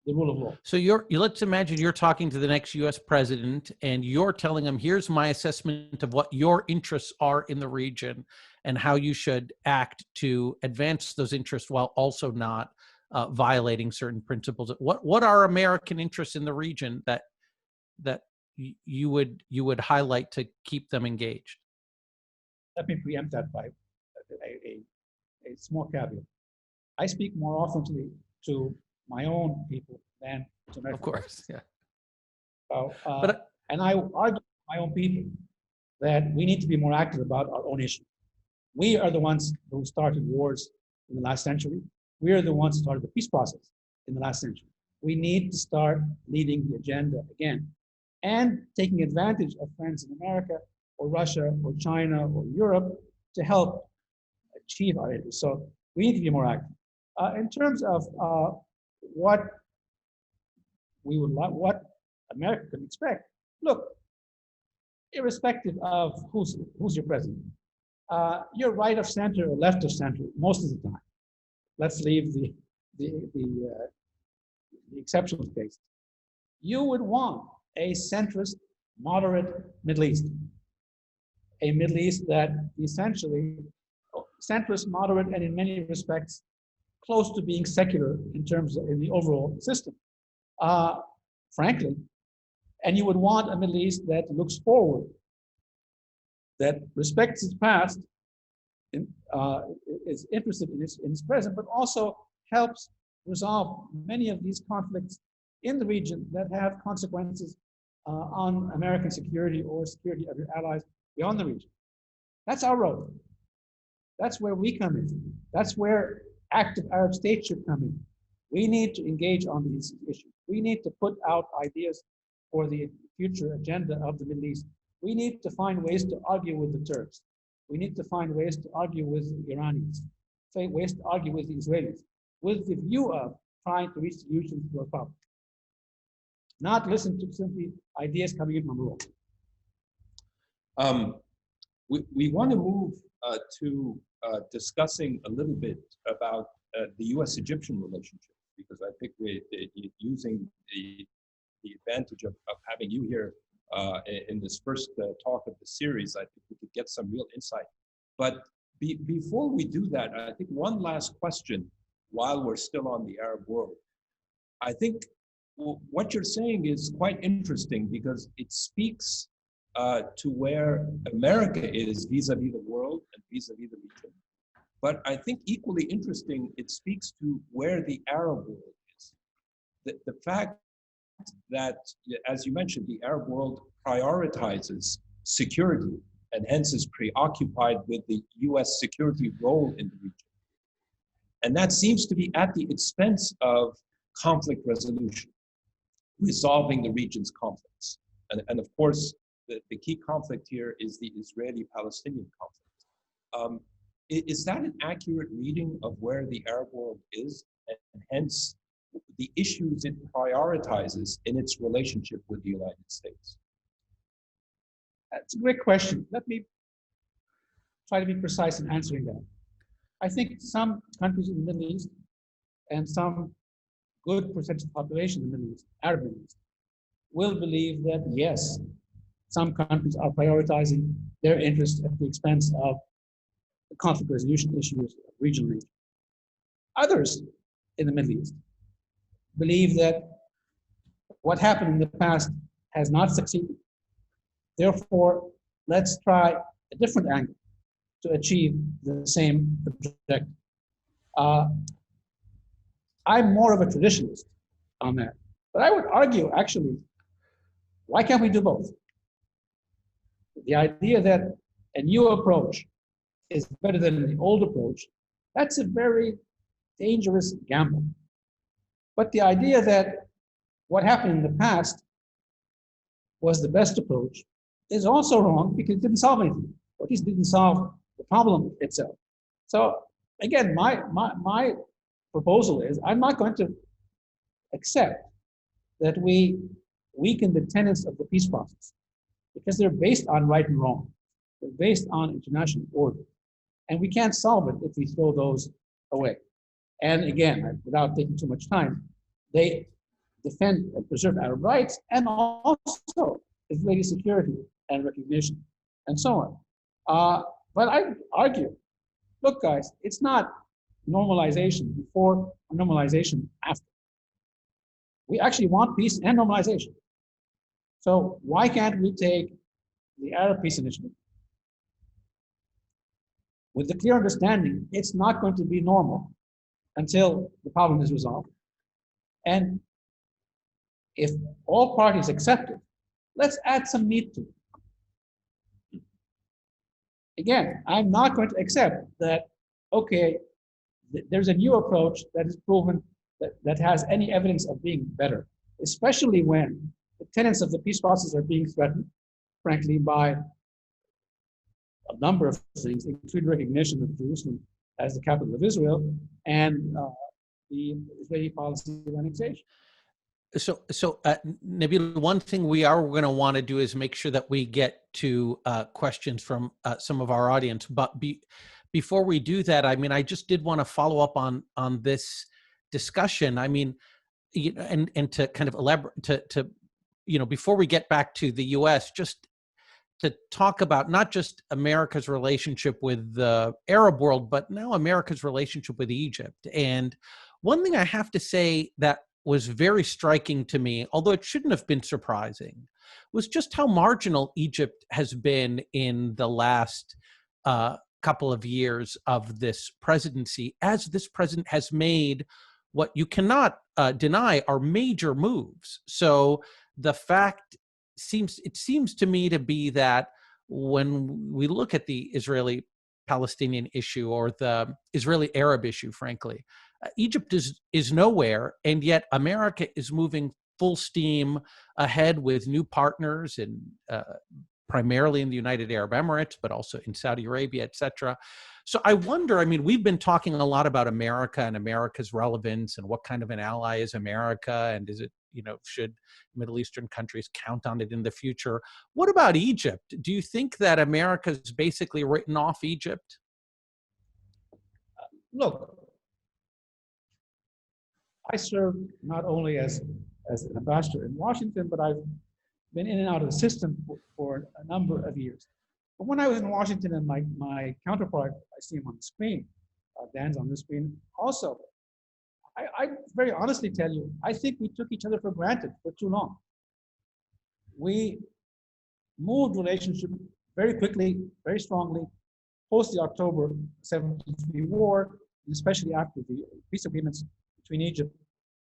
the rule of law. So let's imagine you're talking to the next U.S. president, and you're telling him, "Here's my assessment of what your interests are in the region, and how you should act to advance those interests while also not violating certain principles." What are American interests in the region that you would highlight to keep them engaged? Let me preempt that by a small caveat. I speak more often to my own people than to American. Of course, yeah. And I argue with my own people that we need to be more active about our own issues. We are the ones who started wars in the last century. We are the ones who started the peace process in the last century. We need to start leading the agenda again, and taking advantage of friends in America or Russia or China or Europe to help achieve our interests. So we need to be more active. In terms of what America can expect, look, irrespective of who's your president, you're right of center or left of center most of the time. Let's leave the exceptional cases. You would want a centrist, moderate Middle East, a Middle East that essentially centrist, moderate, and in many respects close to being secular in the overall system, frankly. And you would want a Middle East that looks forward, that respects its past, is interested in its present, but also helps resolve many of these conflicts in the region that have consequences on American security or security of your allies beyond the region. That's our role. That's where we come in. That's where active Arab states should come in. We need to engage on these issues. We need to put out ideas for the future agenda of the Middle East. We need to find ways to argue with the Turks. We need to find ways to argue with the Iranians, ways to argue with the Israelis, with the view of trying to reach solutions to a problem. Not listen to simply ideas coming in from abroad. We want to move to discussing a little bit about the U.S.-Egyptian relationship, because I think we're using the advantage of having you here in this first talk of the series. I think we could get some real insight. But before we do that, I think one last question while we're still on the Arab world. I think what you're saying is quite interesting, because it speaks to where America is vis-a-vis the world and vis-a-vis the region. But I think equally interesting, it speaks to where the Arab world is. The fact that, as you mentioned, the Arab world prioritizes security and hence is preoccupied with the US security role in the region. And that seems to be at the expense of conflict resolution, resolving the region's conflicts. And of course, the key conflict here is the Israeli-Palestinian conflict. Is that an accurate reading of where the Arab world is, and hence the issues it prioritizes in its relationship with the United States? That's a great question. Let me try to be precise in answering that. I think some countries in the Middle East and some good percentage of the population in the Middle East, Arab Middle East, will believe that yes, some countries are prioritizing their interests at the expense of the conflict resolution issues regionally. Others in the Middle East believe that what happened in the past has not succeeded. Therefore, let's try a different angle to achieve the same objective. I'm more of a traditionalist on that, but I would argue, actually, why can't we do both? The idea that a new approach is better than the old approach, that's a very dangerous gamble. But the idea that what happened in the past was the best approach is also wrong because it didn't solve anything, or at least didn't solve the problem itself. So again, my proposal is I'm not going to accept that we weaken the tenets of the peace process because they're based on right and wrong. They're based on international order. And we can't solve it if we throw those away. And again, without taking too much time, they defend and preserve Arab rights and also Israeli security and recognition and so on. But I argue, look, guys, it's not normalization before or normalization after. We actually want peace and normalization. So why can't we take the Arab Peace Initiative with the clear understanding it's not going to be normal until the problem is resolved? And if all parties accept it, let's add some meat to it. Again, I'm not going to accept that, okay, there's a new approach that is proven that has any evidence of being better, especially when the tenets of the peace process are being threatened, frankly, by a number of things, including recognition of Jerusalem as the capital of Israel and the Israeli policy of annexation. So Nabil, one thing we are going to want to do is make sure that we get to questions from some of our audience. But before we do that, I mean, I just did want to follow up on this discussion. I mean, you know, and to kind of elaborate, to you know, before we get back to the U.S., just to talk about not just America's relationship with the Arab world, but now America's relationship with Egypt. And one thing I have to say that was very striking to me, although it shouldn't have been surprising, was just how marginal Egypt has been in the last couple of years of this presidency, as this president has made what you cannot deny are major moves. So the fact seems to me to be that when we look at the Israeli-Palestinian issue or the Israeli-Arab issue, frankly, Egypt is nowhere, and yet America is moving full steam ahead with new partners, and primarily in the United Arab Emirates, but also in Saudi Arabia, et cetera. So I wonder, I mean, we've been talking a lot about America and America's relevance and what kind of an ally is America, and is it, you know, should Middle Eastern countries count on it in the future? What about Egypt? Do you think that America's basically written off Egypt? Look, I served not only as an ambassador in Washington, but I've been in and out of the system for a number of years. But when I was in Washington, and my counterpart, I see him on the screen, Dan's on the screen also, I very honestly tell you, I think we took each other for granted for too long. We moved relationship very quickly, very strongly, post the October 73 war, especially after the peace agreements between Egypt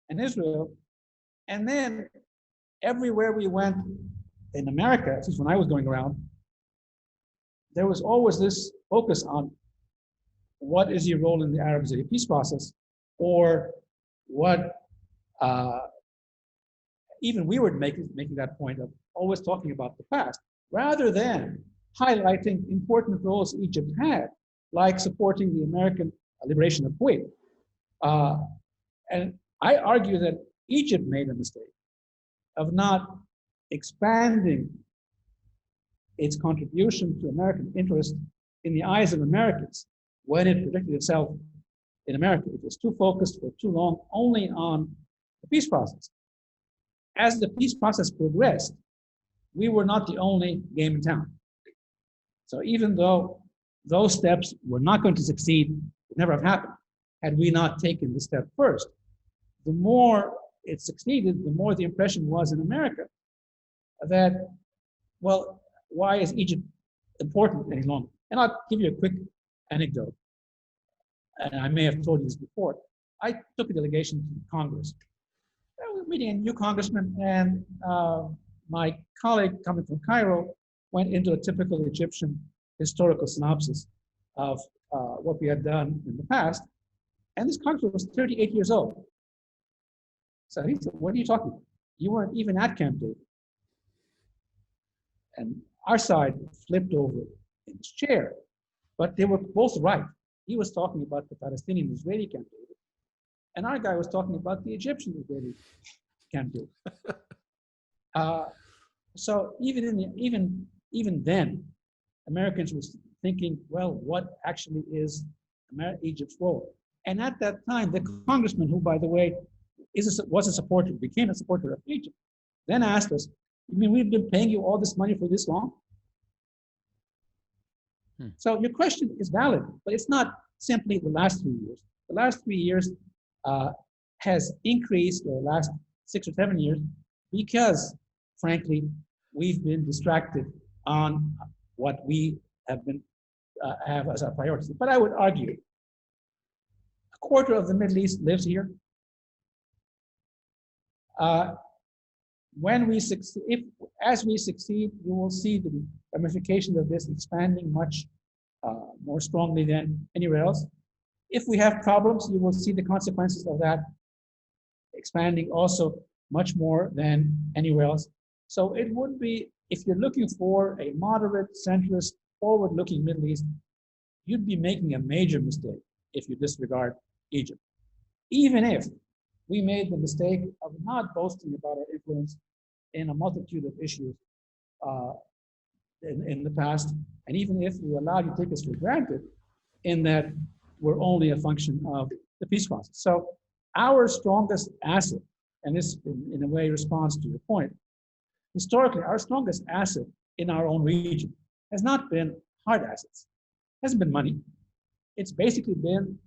and Israel. And then everywhere we went in America, at least when I was going around, there was always this focus on what is your role in the Arab-Israeli peace process, or what, even we were making that point of always talking about the past, rather than highlighting important roles Egypt had, like supporting the American liberation of Kuwait. And I argue that Egypt made a mistake of not expanding its contribution to American interest in the eyes of Americans when it projected itself in America. It was too focused for too long only on the peace process. As the peace process progressed, we were not the only game in town. So even though those steps were not going to succeed, would never have happened had we not taken the step first. The more it succeeded, the more the impression was in America that, well, why is Egypt important any longer? And I'll give you a quick anecdote. And I may have told you this before. I took a delegation to Congress. I was meeting a new congressman, and my colleague coming from Cairo went into a typical Egyptian historical synopsis of what we had done in the past. And this congressman was 38 years old. So he said, what are you talking about? You weren't even at Camp David. And our side flipped over in his chair, but they were both right. He was talking about the Palestinian-Israeli Camp David, and our guy was talking about the Egyptian-Israeli Camp David. So even then, Americans were thinking, well, what actually is Egypt's role? And at that time, the congressman, who, by the way, was a supporter, became a supporter of Egypt, then asked us, you mean we've been paying you all this money for this long? So your question is valid, but it's not simply the last 3 years. The last 3 years has increased, the last 6 or 7 years, because, frankly, we've been distracted on what we have been have as our priorities. But I would argue, a quarter of the Middle East lives here. When we succeed, as we succeed, you will see the ramifications of this expanding much more strongly than anywhere else. If we have problems, you will see the consequences of that expanding also much more than anywhere else. So it would be, if you're looking for a moderate, centrist, forward-looking Middle East, you'd be making a major mistake if you disregard Egypt. Even if we made the mistake of not boasting about our influence in a multitude of issues in the past, and even if we allow you to take us for granted in that we're only a function of the peace process. So our strongest asset, and this in a way responds to your point, historically, our strongest asset in our own region has not been hard assets. It hasn't been money. It's basically been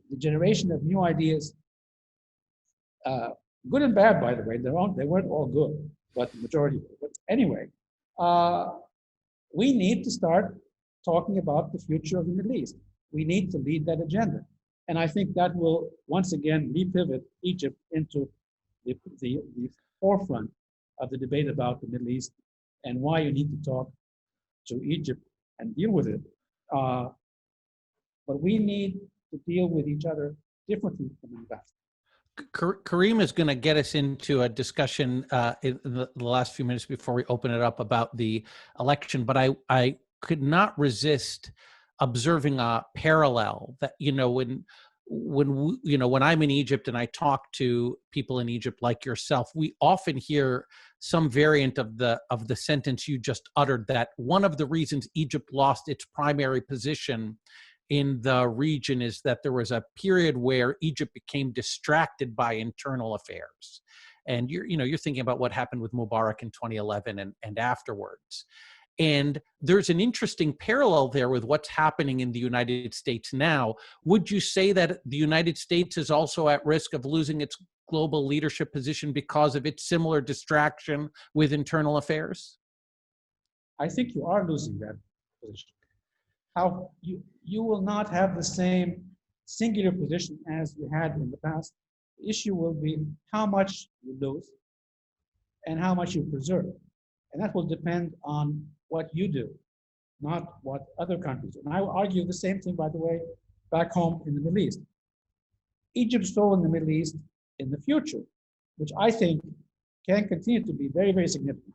the generation of new ideas, good and bad, by the way. They weren't all good, but the majority were. But anyway, we need to start talking about the future of the Middle East. We need to lead that agenda. And I think that will once again repivot Egypt into the forefront of the debate about the Middle East and why you need to talk to Egypt and deal with it. But we need to deal with each other differently from the past. Karim is going to get us into a discussion in the last few minutes before we open it up about the election, but I could not resist observing a parallel that, when I'm in Egypt and I talk to people in Egypt like yourself, we often hear some variant of the sentence you just uttered, that one of the reasons Egypt lost its primary position in the region is that there was a period where Egypt became distracted by internal affairs. And you're thinking about what happened with Mubarak in 2011 and afterwards. And there's an interesting parallel there with what's happening in the United States now. Would you say that the United States is also at risk of losing its global leadership position because of its similar distraction with internal affairs? I think you are losing that position. How you will not have the same singular position as you had in the past. The issue will be how much you lose and how much you preserve. And that will depend on what you do, not what other countries do. And I will argue the same thing, by the way, back home in the Middle East. Egypt's role in the Middle East in the future, which I think can continue to be very, very significant,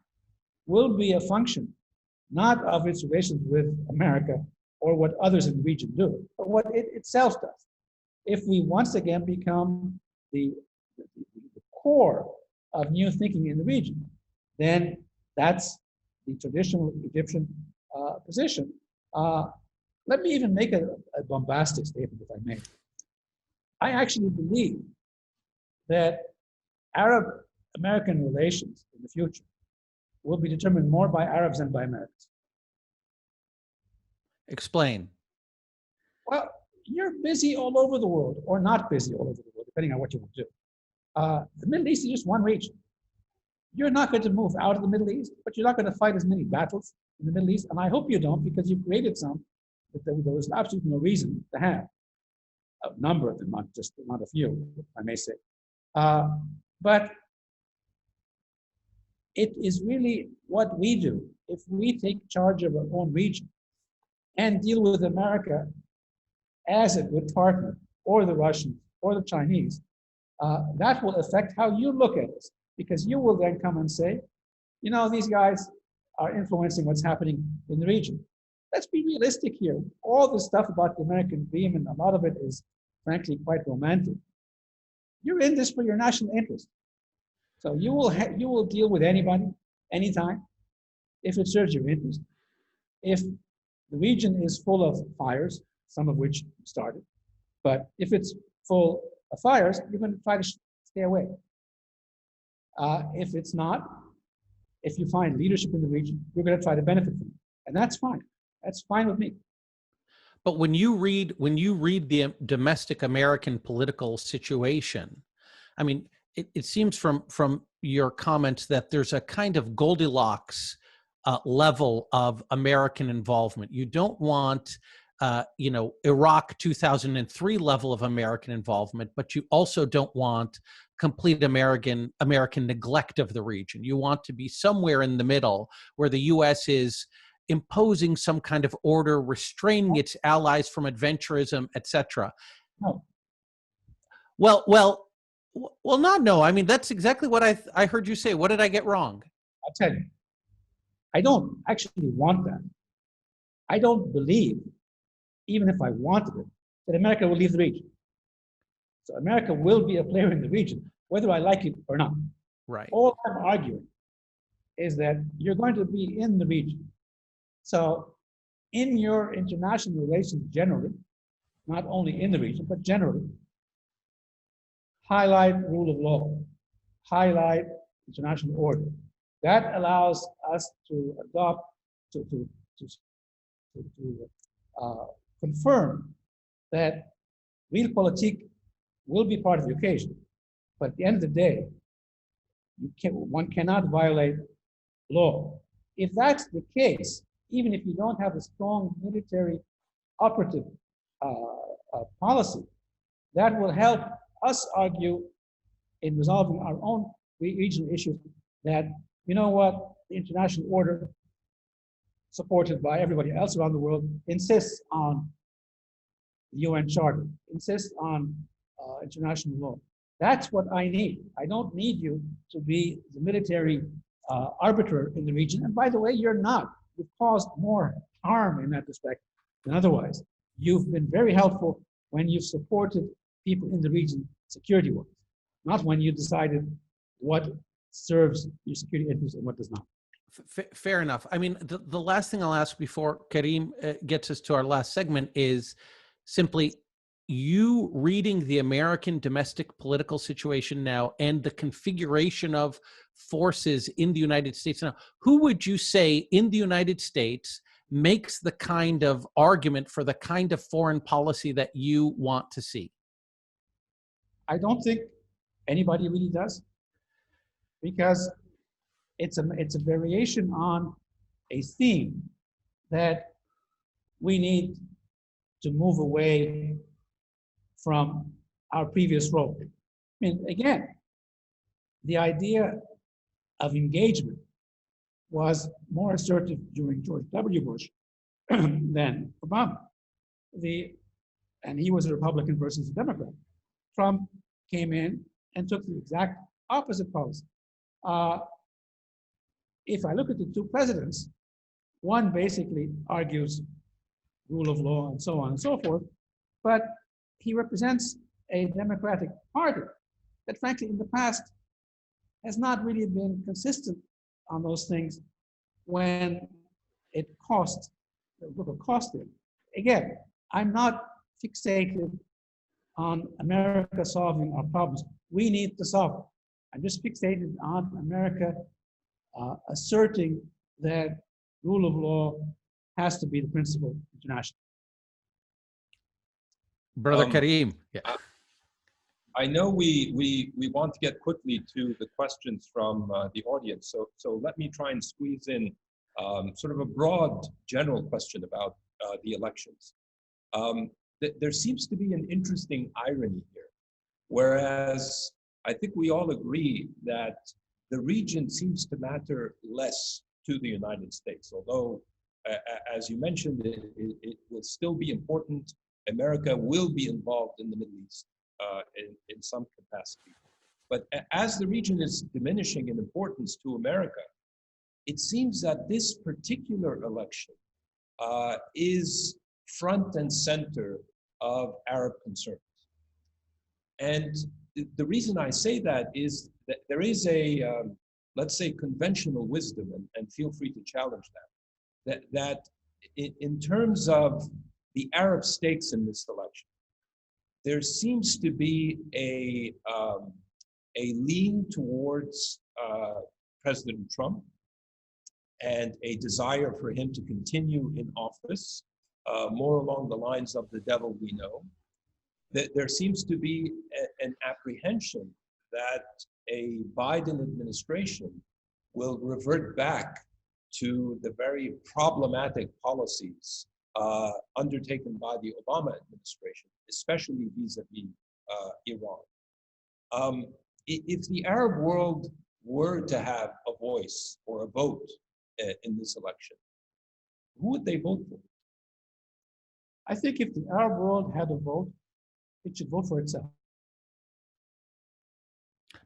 will be a function not of its relations with America or what others in the region do, but what it itself does. If we once again become the core of new thinking in the region, then that's the traditional Egyptian position. Let me even make a bombastic statement, if I may. I actually believe that Arab-American relations in the future will be determined more by Arabs than by Americans. Explain. Well, you're busy all over the world, or not busy all over the world, depending on what you want to do. The Middle East is just one region. You're not going to move out of the Middle East, but you're not going to fight as many battles in the Middle East, and I hope you don't, because you've created some that there was absolutely no reason to have. A number of them, not a few, I may say. But it is really what we do. If we take charge of our own region and deal with America as a good partner, or the Russians, or the Chinese, that will affect how you look at this, because you will then come and say, you know, these guys are influencing what's happening in the region. Let's be realistic here. All the stuff about the American dream, and a lot of it is frankly quite romantic. You're in this for your national interest. So you will deal with anybody, anytime, if it serves your interest. If the region is full of fires, some of which started, but if it's full of fires, you're going to try to stay away. If it's not, if you find leadership in the region, you're going to try to benefit from it, and that's fine. That's fine with me. But when you read the domestic American political situation, I mean, it seems from your comments that there's a kind of Goldilocks level of American involvement. You don't want, Iraq 2003 level of American involvement, but you also don't want complete American neglect of the region. You want to be somewhere in the middle where the U.S. is imposing some kind of order, restraining its allies from adventurism, etc. No. Well, not no. I mean, that's exactly what I heard you say. What did I get wrong? I'll tell you. I don't actually want that. I don't believe, even if I wanted it, that America will leave the region. So America will be a player in the region, whether I like it or not. Right. All I'm arguing is that you're going to be in the region. So in your international relations generally, not only in the region, but generally, highlight rule of law, highlight international order. That allows us to adopt, to confirm that realpolitik will be part of the occasion. But at the end of the day, one cannot violate law. If that's the case, even if you don't have a strong military operative policy, that will help us argue in resolving our own regional issues that, you know what, the international order, supported by everybody else around the world, insists on the UN Charter, insists on international law. That's what I need. I don't need you to be the military arbiter in the region. And by the way, you're not. You've caused more harm in that respect than otherwise. You've been very helpful when you've supported people in the region security-wise, not when you decided what serves your security interests and what does not. Fair enough. I mean, the last thing I'll ask before Karim gets us to our last segment is simply you reading the American domestic political situation now and the configuration of forces in the United States now. Who would you say in the United States makes the kind of argument for the kind of foreign policy that you want to see? I don't think anybody really does, because it's a variation on a theme that we need to move away from our previous role. I mean, again, the idea of engagement was more assertive during George W. Bush than Obama. And he was a Republican versus a Democrat. Trump came in and took the exact opposite policy. If I look at the two presidents, one basically argues rule of law and so on and so forth, but he represents a Democratic Party that frankly in the past has not really been consistent on those things when it cost them. Again, I'm not fixated on America solving our problems. We need to solve them. I'm just fixated on America asserting that rule of law has to be the principle internationally. Brother Karim. Yeah. I know we want to get quickly to the questions from the audience, so let me try and squeeze in sort of a broad general question about the elections. There seems to be an interesting irony here, whereas I think we all agree that the region seems to matter less to the United States, although, as you mentioned, it will still be important. America will be involved in the Middle East. in some capacity. But as the region is diminishing in importance to America, it seems that this particular election is front and center of Arab concerns. And the reason I say that is that there is a, let's say, conventional wisdom, and feel free to challenge that in terms of the Arab states in this election, there seems to be a lean towards President Trump and a desire for him to continue in office, more along the lines of the devil we know. That there seems to be an apprehension that a Biden administration will revert back to the very problematic policies undertaken by the Obama administration, especially vis-a-vis Iran. If the Arab world were to have a voice or a vote in this election, who would they vote for? I think if the Arab world had a vote, it should vote for itself.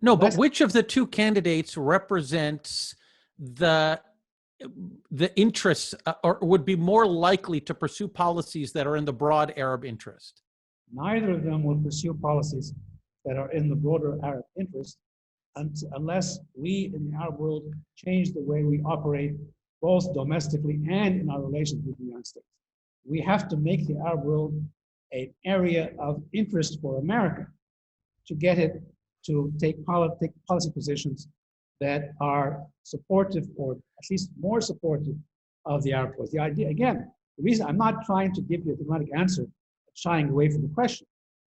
No, but which of the two candidates represents the interests or would be more likely to pursue policies that are in the broad Arab interest? Neither of them will pursue policies that are in the broader Arab interest unless we in the Arab world change the way we operate both domestically and in our relations with the United States. We have to make the Arab world an area of interest for America to get it to take policy positions that are supportive, or at least more supportive, of the Arab cause. The idea, again, the reason I'm not trying to give you a diplomatic answer, shying away from the question.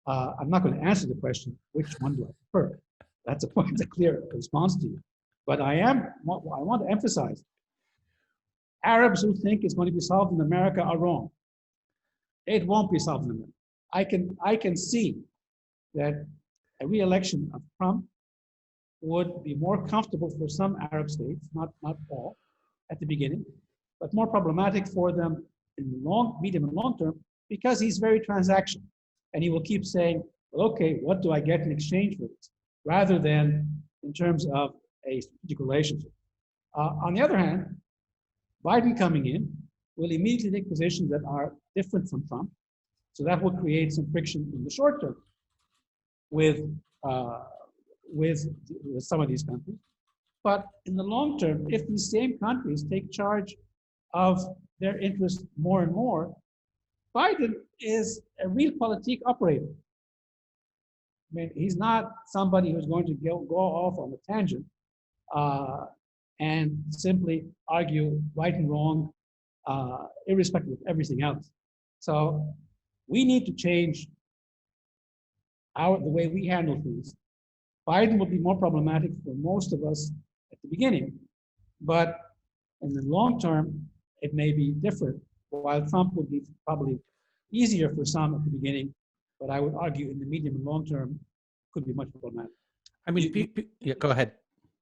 I'm not going to answer the question, which one do I prefer? That's a point, a clear response to you. But I want to emphasize, Arabs who think it's going to be solved in America are wrong. It won't be solved in America. I can see that a re-election of Trump would be more comfortable for some Arab states, not all, at the beginning, but more problematic for them in the medium and long term, because he's very transactional. And he will keep saying, well, okay, what do I get in exchange for this? Rather than in terms of a strategic relationship. On the other hand, Biden coming in will immediately take positions that are different from Trump. So that will create some friction in the short term with some of these countries. But in the long term, if these same countries take charge of their interests more and more, Biden is a realpolitik operator. I mean, he's not somebody who's going to go off on a tangent and simply argue right and wrong, irrespective of everything else. So we need to change the way we handle things. Biden will be more problematic for most of us at the beginning, but in the long term, it may be different. While Trump would be probably easier for some at the beginning, but I would argue in the medium and long term, could be much more problematic. I mean, yeah, go ahead.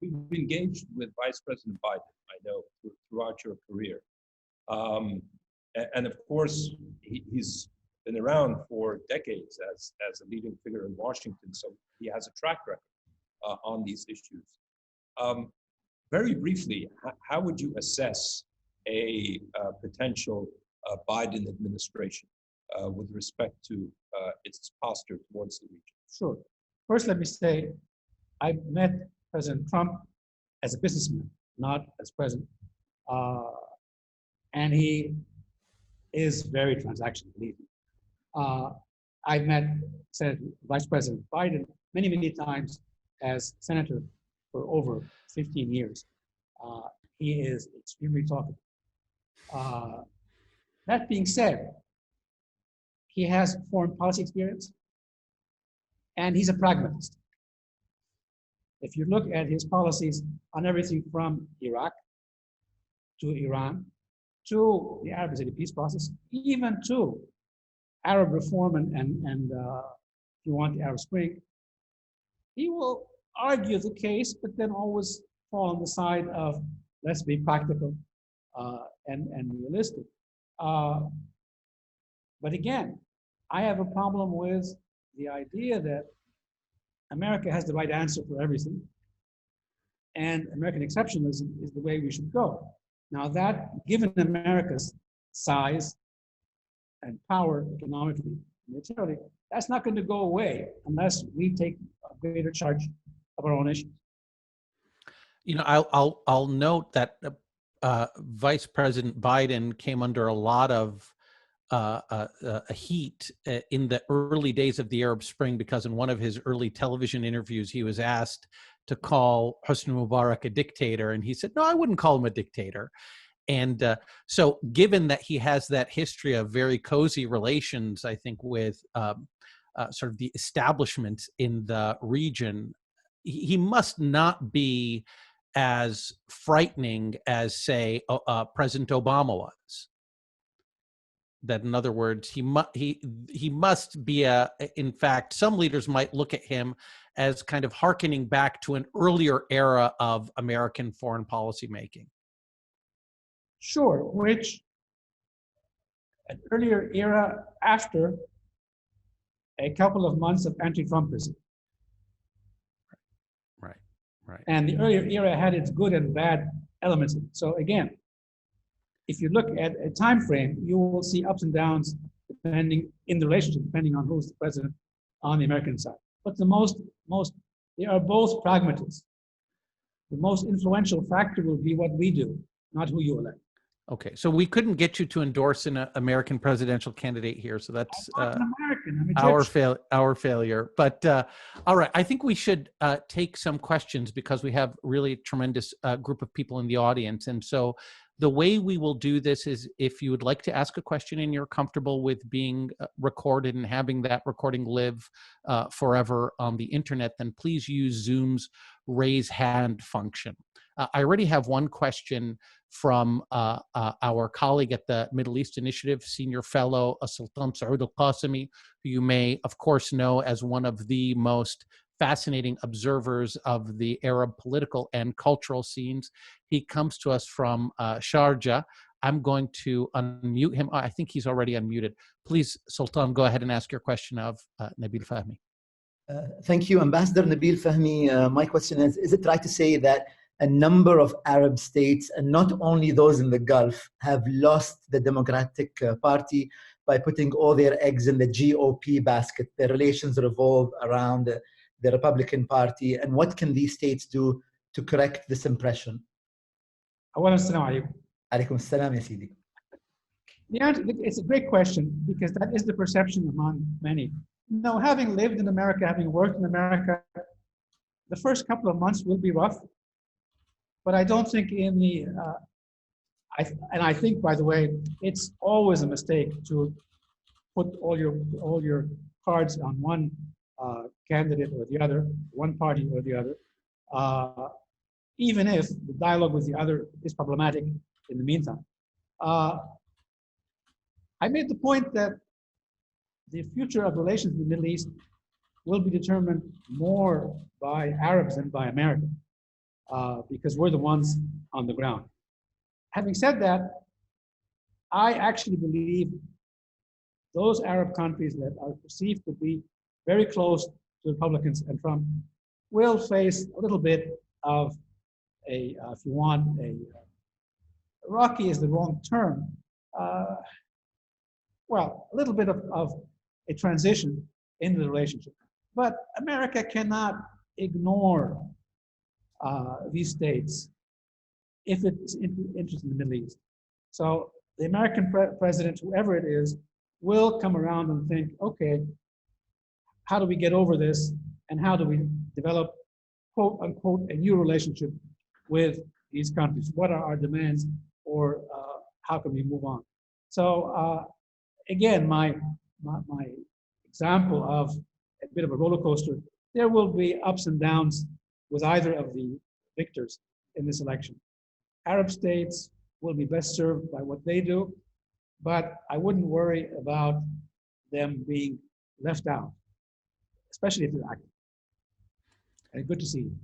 You've engaged with Vice President Biden, I know, throughout your career. And of course, he's been around for decades as a leading figure in Washington, so he has a track record on these issues. Very briefly, how would you assess a potential Biden administration with respect to its posture towards the region? Sure. First, let me say, I met President Trump as a businessman, not as president. And he is very transactional, believe me. I've met Vice President Biden many, many times as senator for over 15 years. He is extremely talkative. That being said, he has foreign policy experience, and he's a pragmatist. If you look at his policies on everything from Iraq to Iran to the Arab-Israeli peace process, even to Arab reform and if you want, the Arab Spring, he will argue the case, but then always fall on the side of let's be practical and realistic. But again, I have a problem with the idea that America has the right answer for everything, and American exceptionalism is the way we should go. Now that, given America's size and power economically, militarily, that's not going to go away unless we take a greater charge of our own issues. You know, I'll note that Vice President Biden came under a lot of heat in the early days of the Arab Spring, because in one of his early television interviews, he was asked to call Hosni Mubarak a dictator, and he said, "No, I wouldn't call him a dictator." And so, given that he has that history of very cozy relations, I think, with sort of the establishment in the region, he must not be as frightening as, say, President Obama was. That, in other words, he must be in fact, some leaders might look at him as kind of hearkening back to an earlier era of American foreign policy making. Sure, which an earlier era after a couple of months of anti-Trumpism. Right. And the earlier era had its good and bad elements. So again, if you look at a time frame, you will see ups and downs depending in the relationship, depending on who's the president on the American side. But they are both pragmatists. The most influential factor will be what we do, not who you elect. Okay, so we couldn't get you to endorse an American presidential candidate here, so that's I'm not an American. I'm our failure. But all right, I think we should take some questions, because we have really a tremendous group of people in the audience. And so the way we will do this is, if you would like to ask a question and you're comfortable with being recorded and having that recording live forever on the internet, then please use Zoom's raise hand function. I already have one question from our colleague at the Middle East Initiative, Senior Fellow Sultan Saud al-Qasimi, who you may, of course, know as one of the most fascinating observers of the Arab political and cultural scenes. He comes to us from Sharjah. I'm going to unmute him. I think he's already unmuted. Please, Sultan, go ahead and ask your question of Nabil Fahmy. Thank you, Ambassador Nabil Fahmy. My question is it right to say that a number of Arab states, and not only those in the Gulf, have lost the Democratic Party by putting all their eggs in the GOP basket? Their relations revolve around the Republican Party. And what can these states do to correct this impression? Alaikum assalam, ya Sidi. The answer, it's a great question, because that is the perception among many. No, having lived in America, having worked in America, the first couple of months will be rough. But I don't think I think, by the way, it's always a mistake to put all your cards on one candidate or the other, one party or the other, even if the dialogue with the other is problematic in the meantime. I made the point that the future of relations in the Middle East will be determined more by Arabs than by Americans. Because we're the ones on the ground. Having said that, I actually believe those Arab countries that are perceived to be very close to Republicans and Trump will face a little bit of if you want, rocky is the wrong term, well, a little bit of a transition in the relationship. But America cannot ignore these states if it's interested in the Middle East. So the American president, whoever it is, will come around and think, okay, how do we get over this? And how do we develop, quote unquote, a new relationship with these countries? What are our demands, or how can we move on? So again, my example of a bit of a roller coaster, there will be ups and downs with either of the victors in this election. Arab states will be best served by what they do, but I wouldn't worry about them being left out, especially if they're active. And good to see you.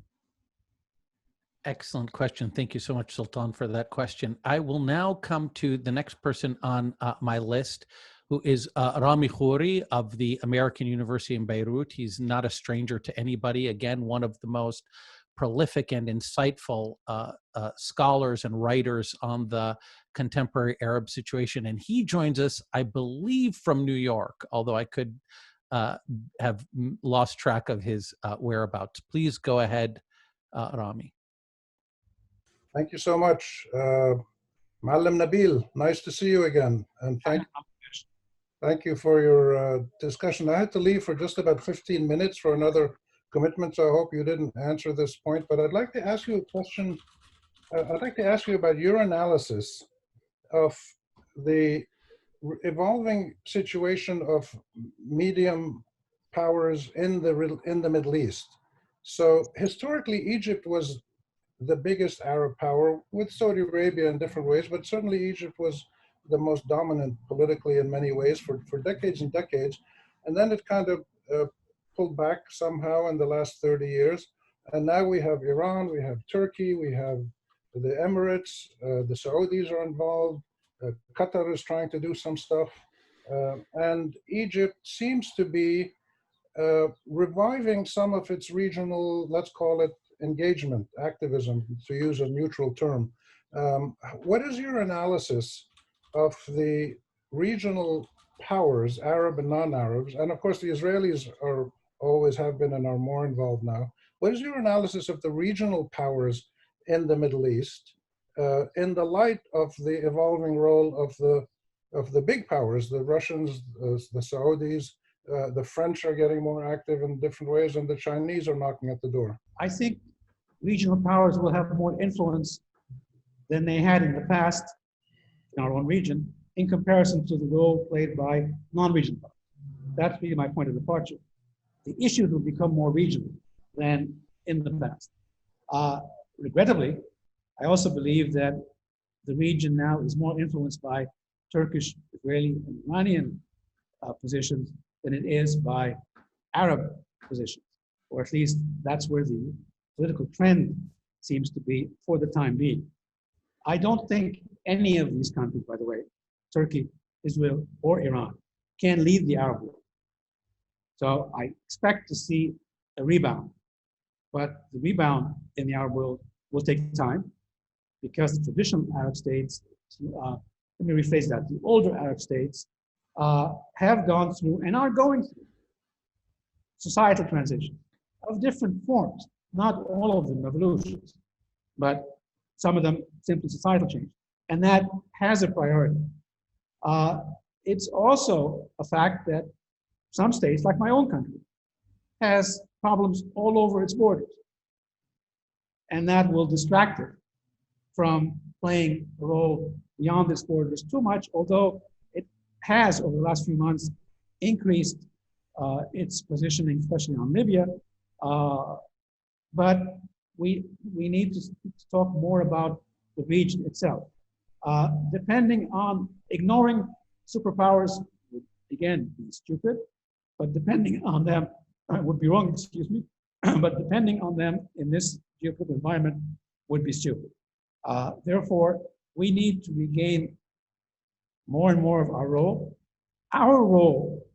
Excellent question. Thank you so much, Sultan, for that question. I will now come to the next person on my list, who is Rami Khouri of the American University in Beirut. He's not a stranger to anybody. Again, one of the most prolific and insightful scholars and writers on the contemporary Arab situation. And he joins us, I believe, from New York, although I could have lost track of his whereabouts. Please go ahead, Rami. Thank you so much. Ma'allim Nabil, nice to see you again. And thank you for your discussion. I had to leave for just about 15 minutes for another commitment, so I hope you didn't answer this point, but I'd like to ask you a question. I'd like to ask you about your analysis of the evolving situation of medium powers in the Middle East. So historically, Egypt was the biggest Arab power, with Saudi Arabia in different ways, but certainly Egypt was the most dominant politically in many ways for decades and decades. And then it kind of pulled back somehow in the last 30 years. And now we have Iran, we have Turkey, we have the Emirates, the Saudis are involved, Qatar is trying to do some stuff. And Egypt seems to be reviving some of its regional, let's call it engagement, activism, to use a neutral term. What is your analysis of the regional powers, Arab and non-Arabs? And of course, the Israelis are always have been and are more involved now. What is your analysis of the regional powers in the Middle East in the light of the evolving role of the big powers, the Russians, the Saudis, the French are getting more active in different ways, and the Chinese are knocking at the door? I think regional powers will have more influence than they had in the past in our own region in comparison to the role played by non-regional powers. That's really my point of departure. The issues will become more regional than in the past. Regrettably, I also believe that the region now is more influenced by Turkish, Israeli, and Iranian positions than it is by Arab positions, or at least that's where the political trend seems to be for the time being. I don't think any of these countries, by the way, Turkey, Israel, or Iran, can lead the Arab world. So I expect to see a rebound, but the rebound in the Arab world will take time because the traditional Arab states, let me rephrase that, the older Arab states have gone through and are going through societal transition of different forms, not all of them revolutions, but some of them simply societal change. And that has a priority. It's also a fact that some states, like my own country, has problems all over its borders. And that will distract it from playing a role beyond its borders too much, although it has, over the last few months, increased its positioning, especially on Libya. But we need to talk more about the region itself. Depending on ignoring superpowers would, again, be stupid, but depending on them, would be wrong, excuse me, but depending on them in this geopolitical environment would be stupid. Therefore, we need to regain more and more of our role. Our role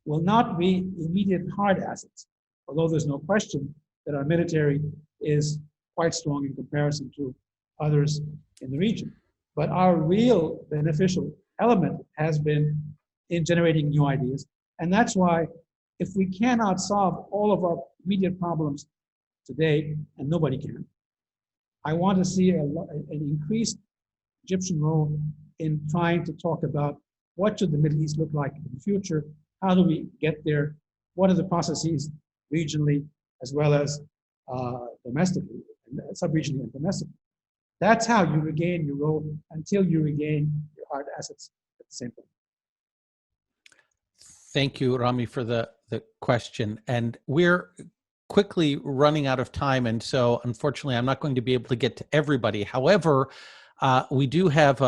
will not be immediate hard assets, although there's no question that our military is quite strong in comparison to others in the region. But our real beneficial element has been in generating new ideas. And that's why if we cannot solve all of our immediate problems today, and nobody can, I want to see an increased Egyptian role in trying to talk about what should the Middle East look like in the future, how do we get there, what are the processes regionally as well as domestically, sub-regionally and domestically. That's how you regain your role until you regain your hard assets at the same time. Thank you, Rami, for the question. And we're quickly running out of time. And so, unfortunately, I'm not going to be able to get to everybody. However, we do have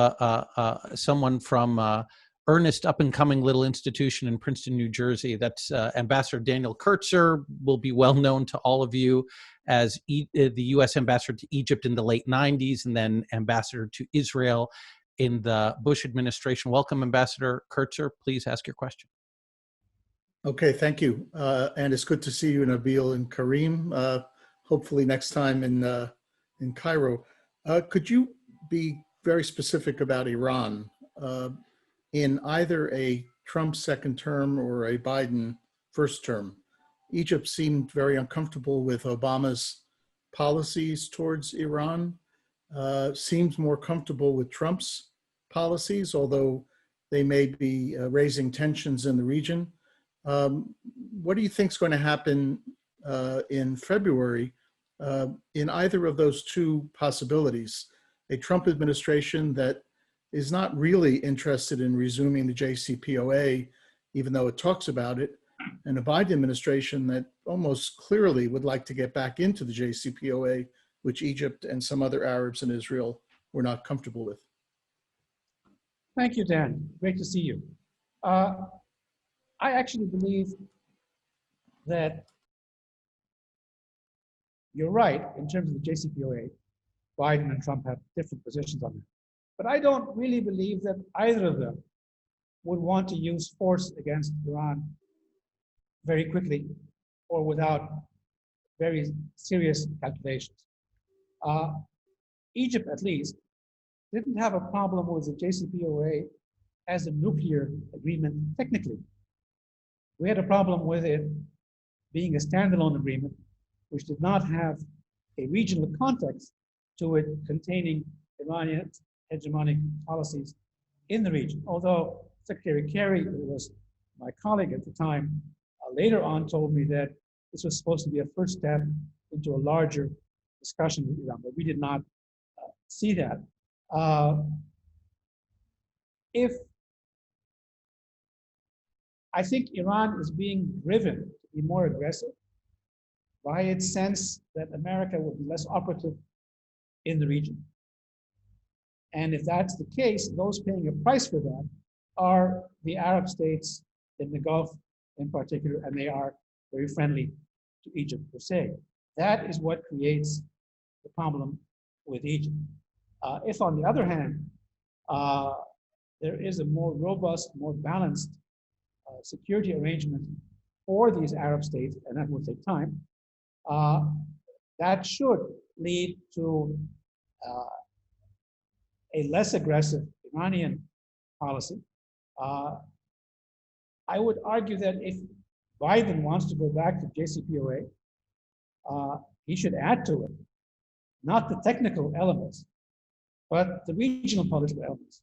someone from earnest up-and-coming little institution in Princeton, New Jersey. That's Ambassador Daniel Kurtzer, will be well known to all of you as the U.S. ambassador to Egypt in the late 90s and then ambassador to Israel in the Bush administration. Welcome, Ambassador Kurtzer. Please ask your question. Okay, thank you. And it's good to see you, Nabil and Karim. Hopefully next time in Cairo. Could you be very specific about Iran? In either a Trump second term or a Biden first term, Egypt seemed very uncomfortable with Obama's policies towards Iran, seems more comfortable with Trump's policies, although they may be raising tensions in the region. What do you think is going to happen in February in either of those two possibilities? A Trump administration that is not really interested in resuming the JCPOA, even though it talks about it, and a Biden administration that almost clearly would like to get back into the JCPOA, which Egypt and some other Arabs in Israel were not comfortable with. Thank you, Dan. Great to see you. I actually believe that you're right in terms of the JCPOA. Biden and Trump have different positions on it. But I don't really believe that either of them would want to use force against Iran very quickly or without very serious calculations. Egypt, at least, didn't have a problem with the JCPOA as a nuclear agreement technically. We had a problem with it being a standalone agreement, which did not have a regional context to it containing Iranian hegemonic policies in the region. Although Secretary Kerry, who was my colleague at the time, later on told me that this was supposed to be a first step into a larger discussion with Iran, but we did not see that. I think Iran is being driven to be more aggressive by its sense that America will be less operative in the region. And if that's the case, those paying a price for that are the Arab states in the Gulf in particular, and they are very friendly to Egypt per se. That is what creates the problem with Egypt. If, on the other hand, there is a more robust, more balanced security arrangement for these Arab states, and that will take time, that should lead to a less aggressive Iranian policy. I would argue that if Biden wants to go back to JCPOA, he should add to it, not the technical elements, but the regional political elements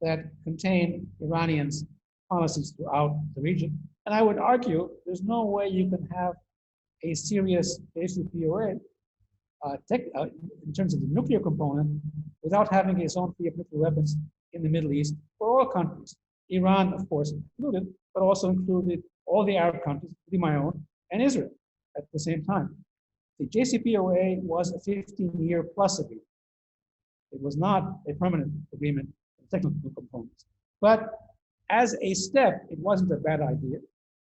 that contain Iranians' policies throughout the region. And I would argue there's no way you can have a serious JCPOA in terms of the nuclear component without having a zone free of nuclear weapons in the Middle East for all countries. Iran, of course, included, but also included all the Arab countries, including my own, and Israel at the same time. The JCPOA was a 15-year plus agreement. It was not a permanent agreement with technical components. But as a step, it wasn't a bad idea,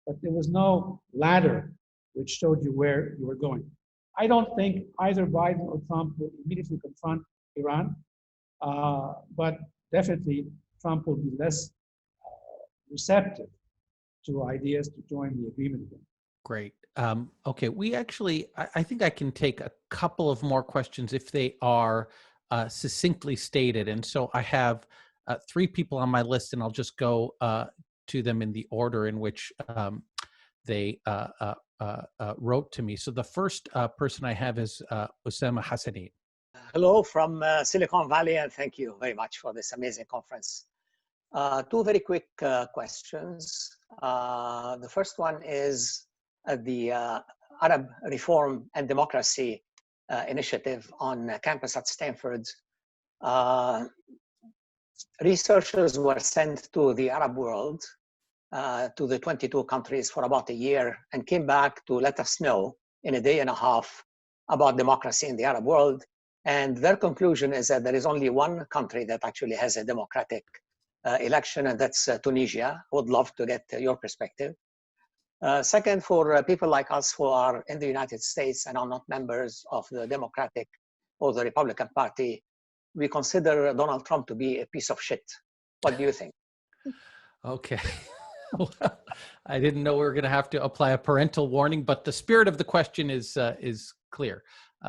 but there was no ladder which showed you where you were going. I don't think either Biden or Trump will immediately confront Iran, but definitely Trump will be less receptive to ideas to join the agreement again. Great. Okay, we actually, I think I can take a couple of more questions if they are succinctly stated. And so I have 3 people on my list, and I'll just go to them in the order in which they wrote to me. So the first person I have is Osama Hassani. Hello from Silicon Valley, and thank you very much for this amazing conference. 2 very quick questions. The first one is the Arab Reform and Democracy Initiative on campus at Stanford. Researchers were sent to the Arab world, to the 22 countries for about a year, and came back to let us know in a day and a half about democracy in the Arab world. And their conclusion is that there is only one country that actually has a democratic election, and that's Tunisia. I would love to get your perspective. Second, for people like us who are in the United States and are not members of the Democratic or the Republican Party, we consider Donald Trump to be a piece of shit. What do you think? Okay. Well, I didn't know we were going to have to apply a parental warning, but the spirit of the question is clear.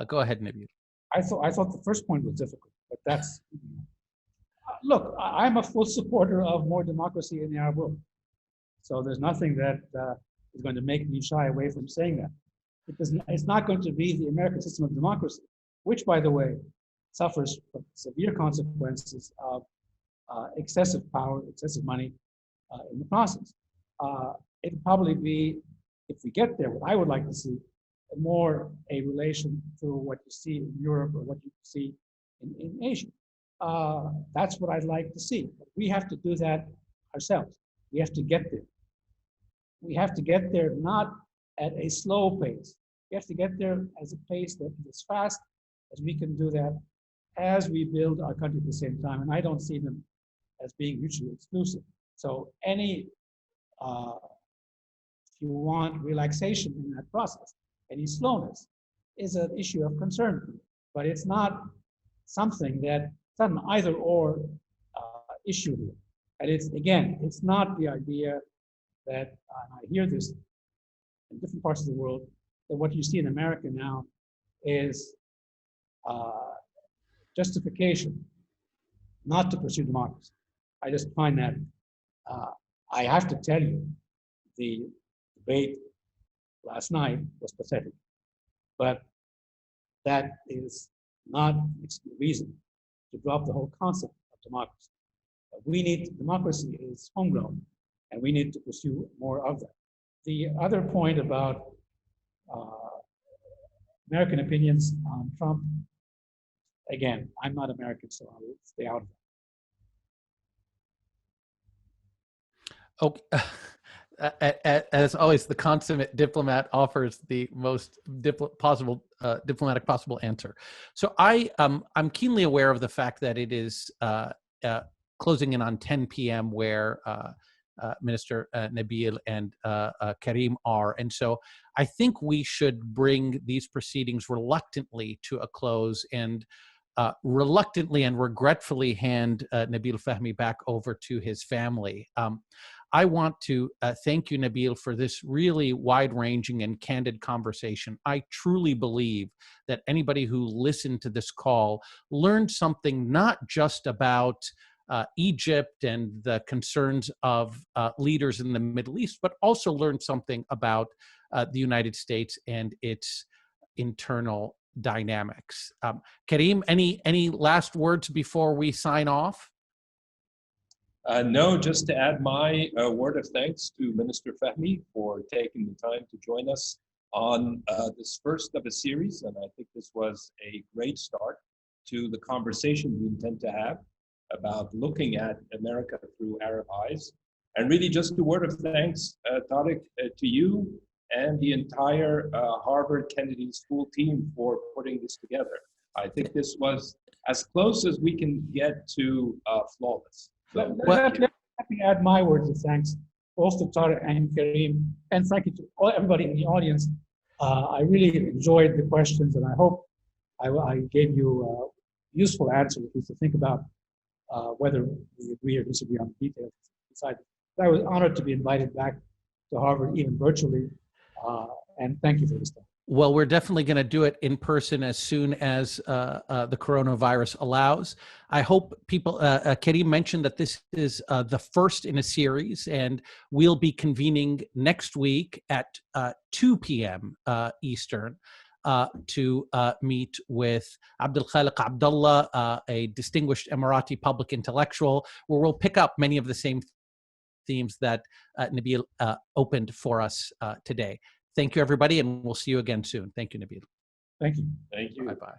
Go ahead, Nabil. I thought the first point was difficult, but that's look. I'm a full supporter of more democracy in the Arab world, so there's nothing that is going to make me shy away from saying that. It's not going to be the American system of democracy, which, by the way, suffers from severe consequences of excessive power, excessive money in the process. It'd probably be, if we get there, what I would like to see, more a relation to what you see in Europe or what you see in Asia. That's what I'd like to see. But we have to do that ourselves. We have to get there. We have to get there not at a slow pace. We have to get there as a pace that is as fast as we can do that as we build our country at the same time. And I don't see them as being mutually exclusive. So any, if you want relaxation in that process, any slowness is an issue of concern. But it's not something that, it's not an either or issue here. And it's, again, it's not the idea that, I hear this in different parts of the world, that what you see in America now is justification not to pursue democracy. I just find that, I have to tell you, the debate last night was pathetic. But that is not a reason to drop the whole concept of democracy. We need, democracy is homegrown, and we need to pursue more of that. The other point about American opinions on Trump, again, I'm not American, so I'll stay out of that. Okay. As always, the consummate diplomat offers the most diplomatic possible answer. So I'm keenly aware of the fact that it is closing in on 10 p.m. where Minister Nabil and Karim are. And so I think we should bring these proceedings reluctantly to a close and reluctantly and regretfully hand Nabil Fahmy back over to his family. I want to thank you, Nabil, for this really wide-ranging and candid conversation. I truly believe that anybody who listened to this call learned something not just about Egypt and the concerns of leaders in the Middle East, but also learned something about the United States and its internal dynamics. Karim, any last words before we sign off? No, just to add my word of thanks to Minister Fahmy for taking the time to join us on this first of a series. And I think this was a great start to the conversation we intend to have about looking at America through Arab eyes. And really just a word of thanks, Tarek, to you and the entire Harvard Kennedy School team for putting this together. I think this was as close as we can get to flawless. So, let me add my words of thanks, both to Tarek and Karim, and frankly to everybody in the audience. I really enjoyed the questions, and I hope I gave you a useful answer to think about whether we agree or disagree on the details. I was honored to be invited back to Harvard, even virtually, and thank you for this time. Well, we're definitely going to do it in person as soon as the coronavirus allows. I hope people, Karim mentioned that this is the first in a series, and we'll be convening next week at 2 p.m. Eastern to meet with Abdul Khaliq Abdullah, a distinguished Emirati public intellectual, where we'll pick up many of the same themes that Nabil opened for us today. Thank you, everybody, and we'll see you again soon. Thank you, Nabil. Thank you. Thank you. Bye-bye.